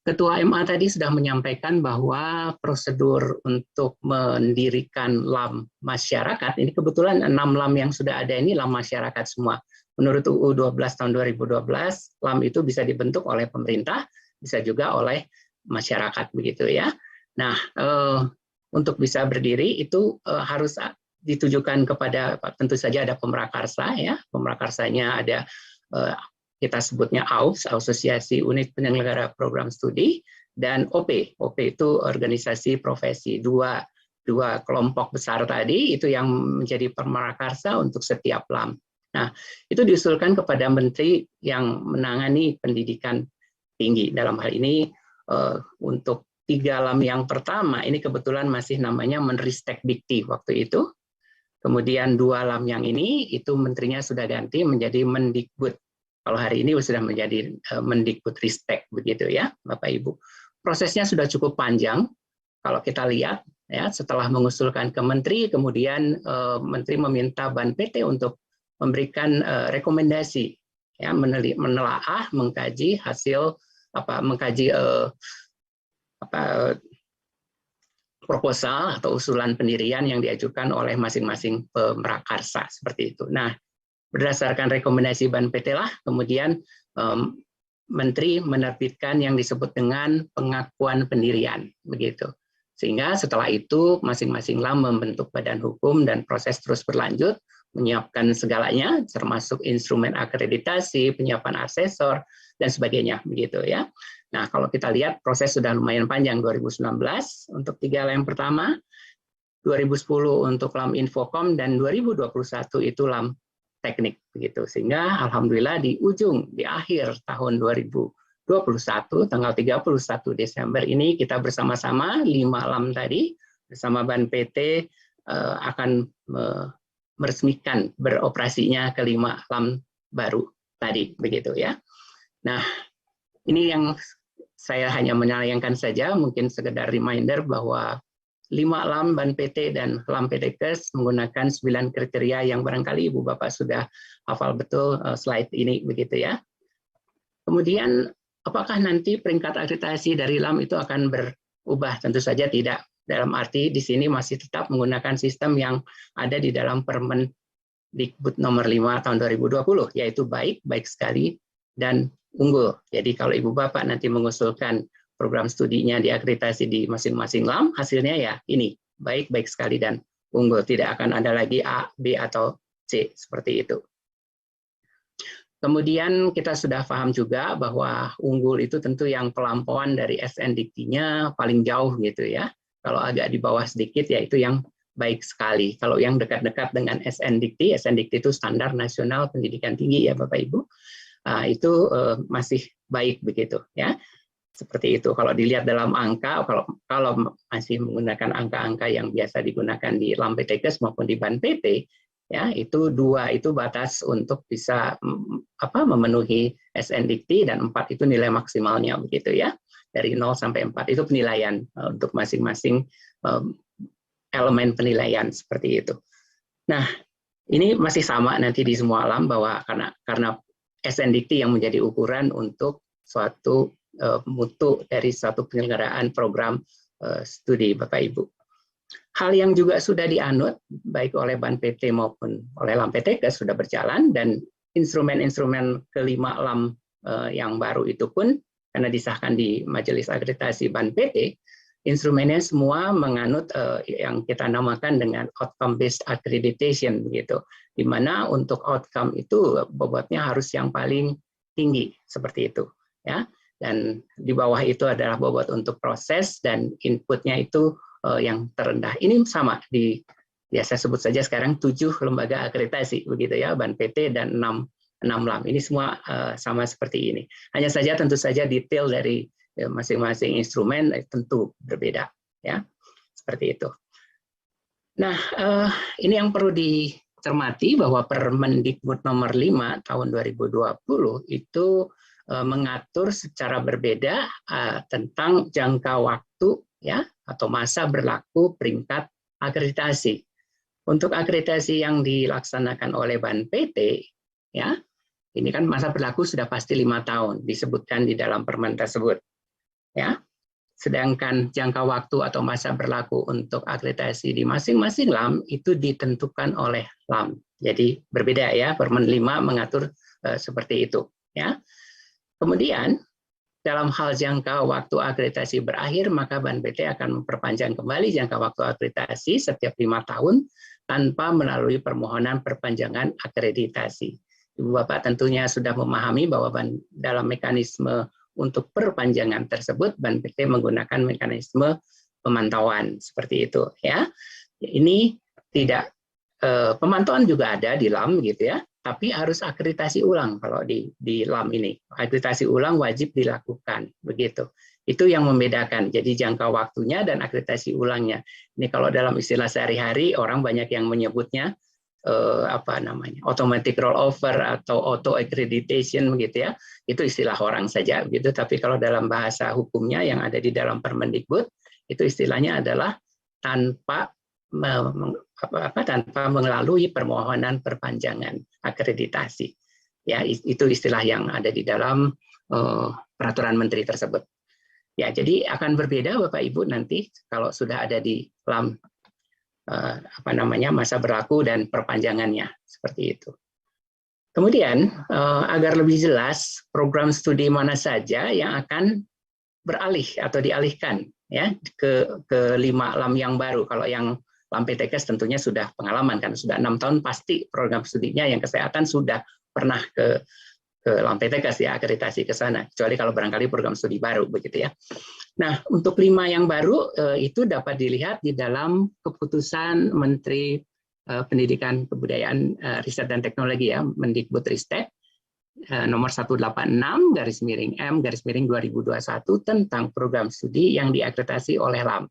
Ketua MA tadi sudah menyampaikan bahwa prosedur untuk mendirikan LAM masyarakat, ini kebetulan 6 LAM yang sudah ada ini LAM masyarakat semua. Menurut UU 12 tahun 2012, LAM itu bisa dibentuk oleh pemerintah, bisa juga oleh masyarakat begitu ya. Nah, untuk bisa berdiri itu harus ditujukan kepada tentu saja ada pemrakarsa ya. Pemrakarsanya ada kita sebutnya AUS, Asosiasi Unit Penyelenggara Program Studi, dan OP. OP itu organisasi profesi. Dua kelompok besar tadi itu yang menjadi pemrakarsa untuk setiap LAM. Nah, itu diusulkan kepada menteri yang menangani pendidikan tinggi. Dalam hal ini untuk 3 LAM yang pertama, ini kebetulan masih namanya Menristek Dikti waktu itu. Kemudian 2 LAM yang ini, itu menterinya sudah ganti menjadi Mendikbud. Kalau hari ini sudah menjadi Mendikbud Ristek, begitu ya, Bapak Ibu. Prosesnya sudah cukup panjang, kalau kita lihat, ya, setelah mengusulkan ke menteri, kemudian menteri meminta Ban PT untuk memberikan rekomendasi, ya, menelaah, mengkaji hasil mengkaji proposal atau usulan pendirian yang diajukan oleh masing-masing pemrakarsa seperti itu. Nah, berdasarkan rekomendasi Ban PT lah, kemudian menteri menerbitkan yang disebut dengan pengakuan pendirian, begitu. Sehingga setelah itu masing-masing LAM membentuk badan hukum dan proses terus berlanjut, menyiapkan segalanya, termasuk instrumen akreditasi, penyiapan asesor, dan sebagainya, begitu ya. Nah, kalau kita lihat proses sudah lumayan panjang, 2019 untuk 3 LAM pertama, 2010 untuk LAM Infokom, dan 2021 itu LAM Teknik, begitu. Sehingga alhamdulillah di akhir tahun 2021, tanggal 31 Desember ini kita bersama-sama 5 LAM tadi bersama Ban PT akan meresmikan beroperasinya ke-5 LAM baru tadi, begitu ya. Nah, ini yang saya hanya menyayangkan saja, mungkin sekedar reminder bahwa 5 LAM Ban PT dan LAM PTKes menggunakan 9 kriteria yang barangkali Ibu Bapak sudah hafal betul slide ini, begitu ya. Kemudian apakah nanti peringkat akreditasi dari LAM itu akan berubah? Tentu saja tidak. Dalam arti di sini masih tetap menggunakan sistem yang ada di dalam Permendikbud nomor 5 tahun 2020, yaitu baik sekali, dan unggul. Jadi kalau Ibu Bapak nanti mengusulkan program studinya diakreditasi di masing-masing LAM, hasilnya ya ini, baik sekali dan unggul. Tidak akan ada lagi A, B, atau C, seperti itu. Kemudian kita sudah paham juga bahwa unggul itu tentu yang pelampauan dari SNDT-nya paling jauh gitu ya. Kalau agak di bawah sedikit ya itu yang baik sekali. Kalau yang dekat-dekat dengan SNDT itu Standar Nasional Pendidikan Tinggi ya Bapak Ibu, itu masih baik begitu ya. Seperti itu. Kalau dilihat dalam angka, kalau masih menggunakan angka-angka yang biasa digunakan di LAM PTKes maupun di Ban PT, ya itu 2 itu batas untuk bisa memenuhi SNDT, dan 4 itu nilai maksimalnya begitu ya. Dari 0 sampai 4 itu penilaian untuk masing-masing elemen penilaian seperti itu. Nah, ini masih sama nanti di semua LAM bahwa karena SNDT yang menjadi ukuran untuk suatu mutu dari suatu penyelenggaraan program studi Bapak Ibu. Hal yang juga sudah dianut baik oleh Ban PT maupun oleh LAM PTKes sudah berjalan, dan instrumen-instrumen ke-5 LAM yang baru itu pun karena disahkan di Majelis Akreditasi Ban PT, instrumennya semua menganut yang kita namakan dengan outcome based accreditation begitu, di mana untuk outcome itu bobotnya harus yang paling tinggi seperti itu ya, dan di bawah itu adalah bobot untuk proses, dan inputnya itu yang terendah. Ini sama ya saya sebut saja sekarang 7 lembaga akreditasi begitu ya, Ban PT dan 6 LAM. Ini semua sama seperti ini. Hanya saja tentu saja detail dari masing-masing instrumen tentu berbeda ya. Seperti itu. Nah, ini yang perlu dicermati bahwa Permendikbud nomor 5 tahun 2020 itu mengatur secara berbeda tentang jangka waktu ya atau masa berlaku peringkat akreditasi. Untuk akreditasi yang dilaksanakan oleh Ban PT ya, ini kan masa berlaku sudah pasti 5 tahun disebutkan di dalam permen tersebut ya. Sedangkan jangka waktu atau masa berlaku untuk akreditasi di masing-masing LAM itu ditentukan oleh LAM. Jadi berbeda ya, Permen 5 mengatur seperti itu ya. Kemudian dalam hal jangka waktu akreditasi berakhir, maka Ban PT akan memperpanjang kembali jangka waktu akreditasi setiap 5 tahun tanpa melalui permohonan perpanjangan akreditasi. Ibu Bapak tentunya sudah memahami bahwa dalam mekanisme untuk perpanjangan tersebut Ban PT menggunakan mekanisme pemantauan seperti itu ya. Ini tidak pemantauan juga ada di LAM gitu ya, tapi harus akreditasi ulang kalau di LAM ini. Akreditasi ulang wajib dilakukan begitu. Itu yang membedakan. Jadi jangka waktunya dan akreditasi ulangnya. Ini kalau dalam istilah sehari-hari orang banyak yang menyebutnya automatic rollover atau auto accreditation begitu ya. Itu istilah orang saja begitu. Tapi kalau dalam bahasa hukumnya yang ada di dalam Permendikbud itu istilahnya adalah tanpa melalui permohonan perpanjangan akreditasi. Ya, itu istilah yang ada di dalam peraturan menteri tersebut. Ya, jadi akan berbeda Bapak Ibu nanti kalau sudah ada di LAM masa berlaku dan perpanjangannya seperti itu. Kemudian agar lebih jelas program studi mana saja yang akan beralih atau dialihkan ya ke 5 LAM yang baru. Kalau yang LAM PTKes tentunya sudah pengalaman kan, sudah 6 tahun pasti program studinya yang kesehatan sudah pernah ke LAM PTKes ya, akreditasi ke sana. Kecuali kalau barangkali program studi baru begitu ya. Nah, untuk 5 yang baru itu dapat dilihat di dalam keputusan Menteri Pendidikan, Kebudayaan, Riset dan Teknologi ya, Mendikbudristek nomor 186/M/2021 tentang program studi yang diakreditasi oleh LAM.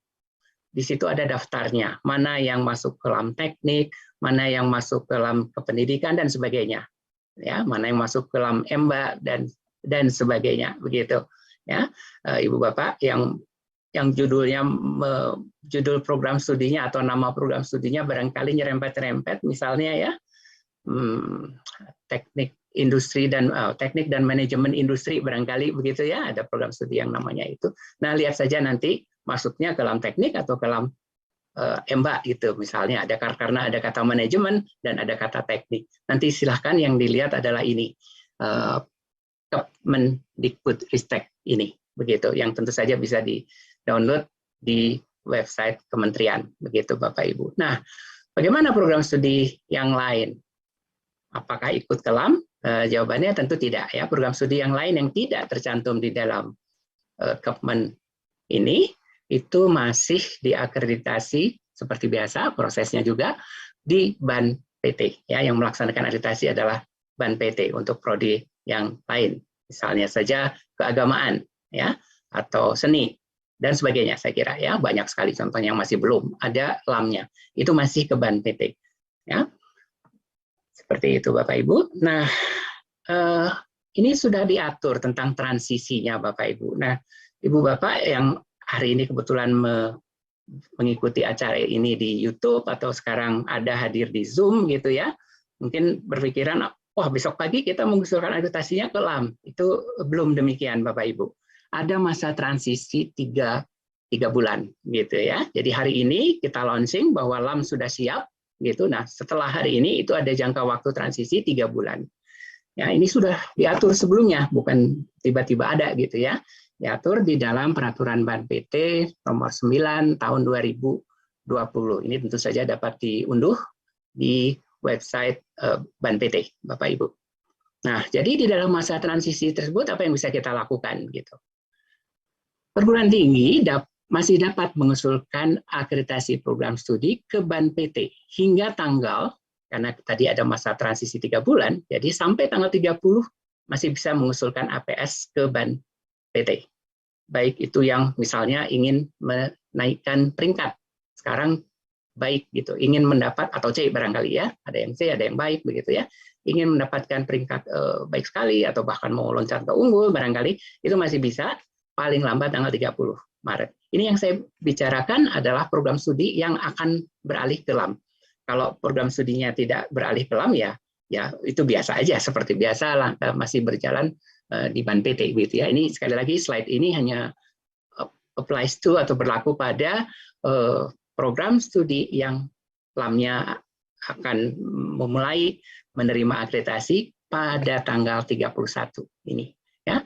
Di situ ada daftarnya, mana yang masuk ke LAM teknik, mana yang masuk ke LAM kependidikan dan sebagainya. Ya, mana yang masuk ke LAM EMBA dan sebagainya begitu. Ya, Ibu Bapak yang judulnya judul program studinya atau nama program studinya barangkali nyerempet-rempet misalnya ya. Teknik dan manajemen industri barangkali begitu ya, ada program studi yang namanya itu. Nah, lihat saja nanti masuknya ke LAM teknik atau ke LAM EMBA gitu misalnya, karena ada kata manajemen dan ada kata teknik. Nanti silahkan yang dilihat adalah ini Kemendikbudristek ini begitu, yang tentu saja bisa di-download di website kementerian begitu Bapak Ibu. Nah, bagaimana program studi yang lain? Apakah ikut ke LAM? Jawabannya tentu tidak ya. Program studi yang lain yang tidak tercantum di dalam Kepmen ini itu masih diakreditasi seperti biasa, prosesnya juga di Ban PT ya, yang melaksanakan akreditasi adalah Ban PT untuk prodi yang lain. Misalnya saja keagamaan ya, atau seni dan sebagainya, saya kira ya, banyak sekali contoh yang masih belum ada LAM-nya. Itu masih ke Ban PT ya. Seperti itu Bapak Ibu. Nah, ini sudah diatur tentang transisinya Bapak Ibu. Nah, Ibu Bapak yang hari ini kebetulan mengikuti acara ini di YouTube atau sekarang ada hadir di Zoom gitu ya, mungkin berpikiran, wah besok pagi kita mengusulkan akreditasinya ke LAM. Itu belum demikian Bapak Ibu. Ada masa transisi 3 bulan gitu ya. Jadi hari ini kita launching bahwa LAM sudah siap gitu. Nah, setelah hari ini itu ada jangka waktu transisi 3 bulan. Ya, ini sudah diatur sebelumnya, bukan tiba-tiba ada gitu ya. Diatur di dalam peraturan Ban PT nomor 9 tahun 2020. Ini tentu saja dapat diunduh di website Ban PT, Bapak Ibu. Nah, jadi di dalam masa transisi tersebut apa yang bisa kita lakukan gitu? Perguruan tinggi masih dapat mengusulkan akreditasi program studi ke Ban PT hingga tanggal, karena tadi ada masa transisi 3 bulan, jadi sampai tanggal 30 masih bisa mengusulkan APS ke Ban PT. Baik itu yang misalnya ingin menaikkan peringkat, sekarang baik gitu, ingin mendapat, atau C barangkali ya, ada yang C, ada yang baik begitu ya, ingin mendapatkan peringkat baik sekali, atau bahkan mau loncat ke unggul barangkali, itu masih bisa paling lambat tanggal 30 Maret. Ini yang saya bicarakan adalah program studi yang akan beralih ke LAM. Kalau program studinya tidak beralih ke LAM ya itu biasa aja, seperti biasa lah, masih berjalan di Ban PT gitu ya. Ini sekali lagi slide ini hanya applies to atau berlaku pada program studi yang LAM-nya akan memulai menerima akreditasi pada tanggal 31 ini ya.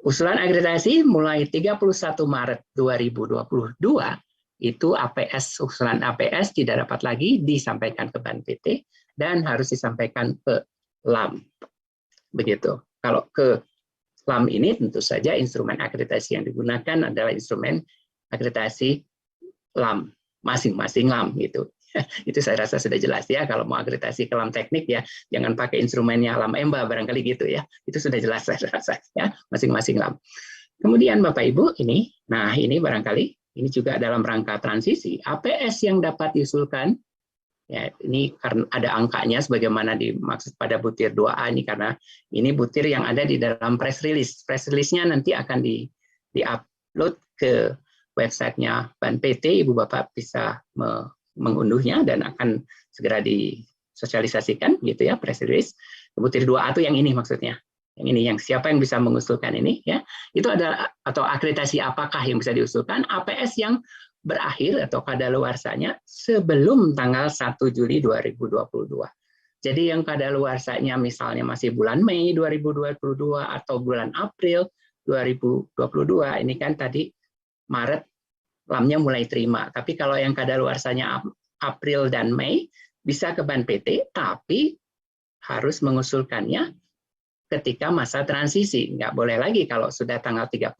Usulan akreditasi mulai 31 Maret 2022 itu APS, usulan APS tidak dapat lagi disampaikan ke Ban PT dan harus disampaikan ke LAM. Begitu. Kalau ke LAM ini tentu saja instrumen akreditasi yang digunakan adalah instrumen akreditasi LAM, masing-masing LAM gitu. Itu saya rasa sudah jelas ya. Kalau mau akreditasi ke LAM teknik ya jangan pakai instrumennya LAM EMBA barangkali gitu ya. Itu sudah jelas saya rasa ya, masing-masing LAM. Kemudian Bapak Ibu ini, nah ini barangkali ini juga dalam rangka transisi APS yang dapat diusulkan. Ya, ini karena ada angkanya sebagaimana dimaksud pada butir 2A ini, karena ini butir yang ada di dalam press release. Press release-nya nanti akan di-upload ke websitenya Ban PT, Ibu Bapak bisa mengunduhnya dan akan segera disosialisasikan gitu ya, press release. Butir 2A itu yang ini maksudnya. Yang ini, yang siapa yang bisa mengusulkan ini ya. Itu ada, atau akreditasi apakah yang bisa diusulkan, APS yang berakhir atau kadaluarsanya sebelum tanggal 1 Juli 2022. Jadi yang kadaluarsanya misalnya masih bulan Mei 2022 atau bulan April 2022, ini kan tadi Maret LAM-nya mulai terima. Tapi kalau yang kadaluarsanya April dan Mei bisa ke Ban PT, tapi harus mengusulkannya ketika masa transisi. Nggak boleh lagi kalau sudah tanggal 31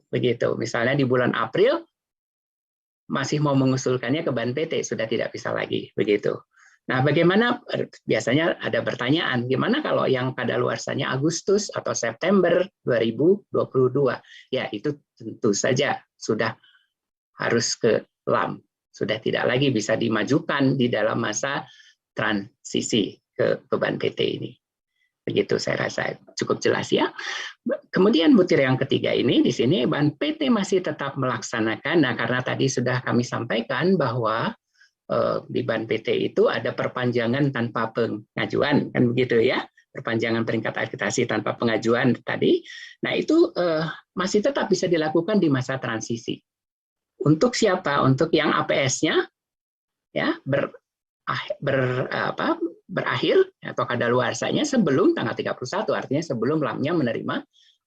begitu. Misalnya di bulan April masih mau mengusulkannya ke Ban PT, sudah tidak bisa lagi begitu. Nah, bagaimana, biasanya ada pertanyaan, gimana kalau yang kadaluarsanya Agustus atau September 2022? Ya, itu tentu saja sudah harus ke LAM, sudah tidak lagi bisa dimajukan di dalam masa transisi ke Ban PT ini. Begitu saya rasa cukup jelas ya. Kemudian butir yang ketiga ini di sini Ban PT masih tetap melaksanakan. Nah, karena tadi sudah kami sampaikan bahwa di Ban PT itu ada perpanjangan tanpa pengajuan, kan begitu ya. Perpanjangan peringkat akreditasi tanpa pengajuan tadi. Nah, itu masih tetap bisa dilakukan di masa transisi. Untuk siapa? Untuk yang APS-nya ya berakhir atau kadaluarsanya sebelum tanggal 31, artinya sebelum LAM-nya menerima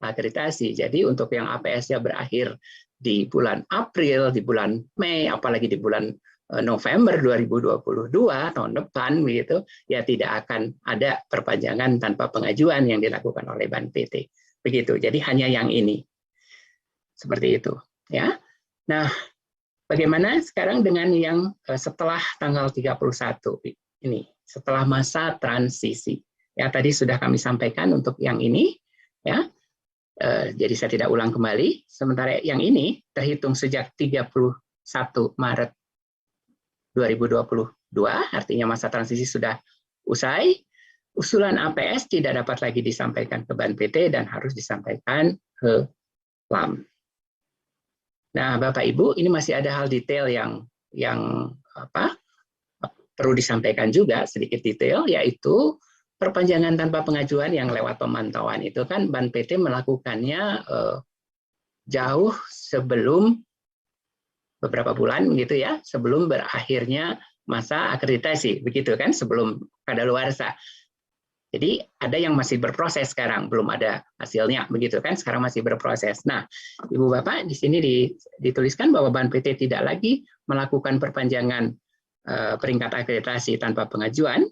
akreditasi. Jadi untuk yang APS-nya berakhir di bulan April, di bulan Mei, apalagi di bulan November 2022 tahun depan begitu, ya tidak akan ada perpanjangan tanpa pengajuan yang dilakukan oleh Ban PT. Begitu. Jadi hanya yang ini. Seperti itu, ya. Nah, bagaimana sekarang dengan yang setelah tanggal 31 ini, setelah masa transisi? Ya, tadi sudah kami sampaikan untuk yang ini, ya. Jadi saya tidak ulang kembali. Sementara yang ini terhitung sejak 31 Maret 2022, artinya masa transisi sudah usai. Usulan APS tidak dapat lagi disampaikan ke Ban PT dan harus disampaikan ke LAM. Nah, Bapak Ibu, ini masih ada hal detail yang perlu disampaikan juga, sedikit detail, yaitu perpanjangan tanpa pengajuan yang lewat pemantauan itu kan Ban PT melakukannya jauh sebelum beberapa bulan gitu ya, sebelum berakhirnya masa akreditasi, begitu kan, sebelum kadaluarsa. Jadi ada yang masih berproses sekarang, belum ada hasilnya, begitu kan, sekarang masih berproses. Nah, Ibu Bapak di sini dituliskan bahwa Ban PT tidak lagi melakukan perpanjangan peringkat akreditasi tanpa pengajuan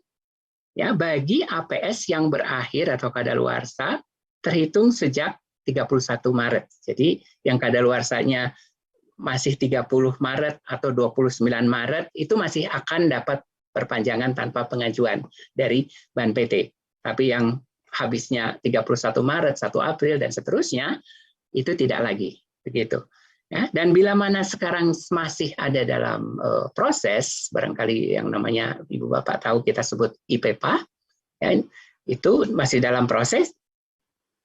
ya bagi APS yang berakhir atau kadaluarsa terhitung sejak 31 Maret. Jadi yang kadaluarsanya masih 30 Maret atau 29 Maret itu masih akan dapat perpanjangan tanpa pengajuan dari Ban PT. Tapi yang habisnya 31 Maret, 1 April dan seterusnya itu tidak lagi begitu. Ya, dan bila mana sekarang masih ada dalam proses, barangkali yang namanya Ibu Bapak tahu kita sebut IPPA, ya, itu masih dalam proses.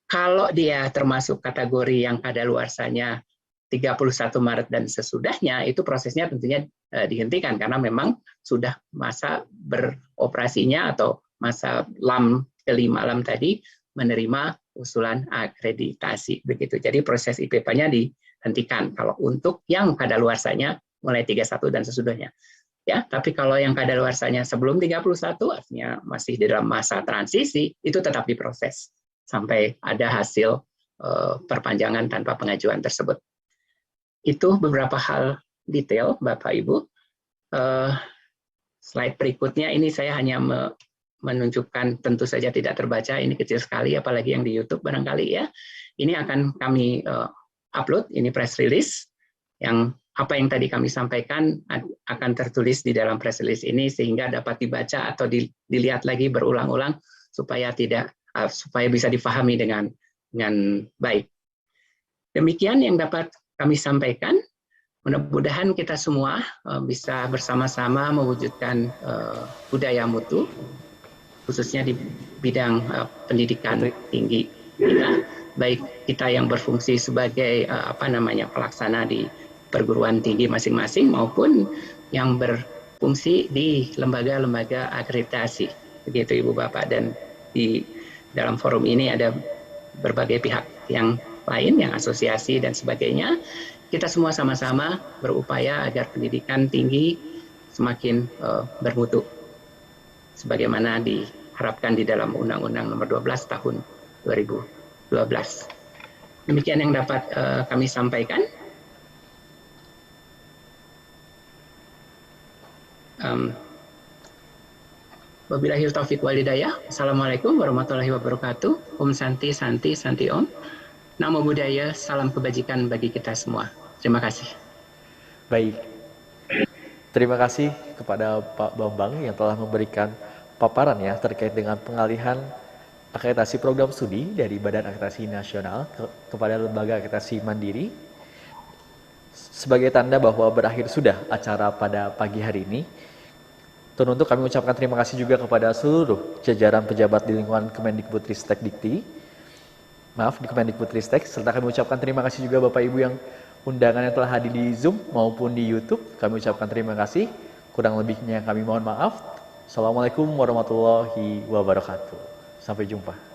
Kalau dia termasuk kategori yang kadaluarsanya 31 Maret dan sesudahnya, itu prosesnya tentunya dihentikan karena memang sudah masa beroperasinya atau masa LAM kelima LAM tadi menerima usulan akreditasi begitu. Jadi proses IPPA-nya dihentikan kalau untuk yang kadaluarsanya mulai 31 dan sesudahnya. Ya, tapi kalau yang kadaluarsanya sebelum 31 artinya masih di dalam masa transisi itu tetap diproses sampai ada hasil perpanjangan tanpa pengajuan tersebut. Itu beberapa hal detail Bapak Ibu. Slide berikutnya ini saya hanya menunjukkan tentu saja tidak terbaca, ini kecil sekali, apalagi yang di YouTube barangkali ya. Ini akan kami upload, ini press release, yang apa yang tadi kami sampaikan akan tertulis di dalam press release ini sehingga dapat dibaca atau dilihat lagi berulang-ulang supaya bisa difahami dengan baik. Demikian yang dapat kami sampaikan. Mudah-mudahan kita semua bisa bersama-sama mewujudkan budaya mutu, khususnya di bidang pendidikan tinggi kita, baik kita yang berfungsi sebagai pelaksana di perguruan tinggi masing-masing maupun yang berfungsi di lembaga-lembaga akreditasi. Begitu Ibu Bapak, dan di dalam forum ini ada berbagai pihak yang lain, yang asosiasi dan sebagainya. Kita semua sama-sama berupaya agar pendidikan tinggi semakin bermutu, sebagaimana diharapkan di dalam Undang-Undang Nomor 12 Tahun 2012. Demikian yang dapat kami sampaikan. Wabillahi taufiq wal hidayah. Assalamualaikum warahmatullahi wabarakatuh. Om Santi Santi Santi Om. Namo Buddhaya, salam kebajikan bagi kita semua. Terima kasih. Baik. Terima kasih kepada Pak Bambang yang telah memberikan paparan ya terkait dengan pengalihan akreditasi program studi dari Badan Akreditasi Nasional kepada Lembaga Akreditasi Mandiri. Sebagai tanda bahwa berakhir sudah acara pada pagi hari ini, tentu kami ucapkan terima kasih juga kepada seluruh jajaran pejabat di lingkungan Kemendikbudristek di Kemendikbudristek, serta kami ucapkan terima kasih juga Bapak Ibu yang undangan yang telah hadir di Zoom maupun di YouTube. Kami ucapkan terima kasih. Kurang lebihnya kami mohon maaf. Assalamualaikum warahmatullahi wabarakatuh. Sampai jumpa.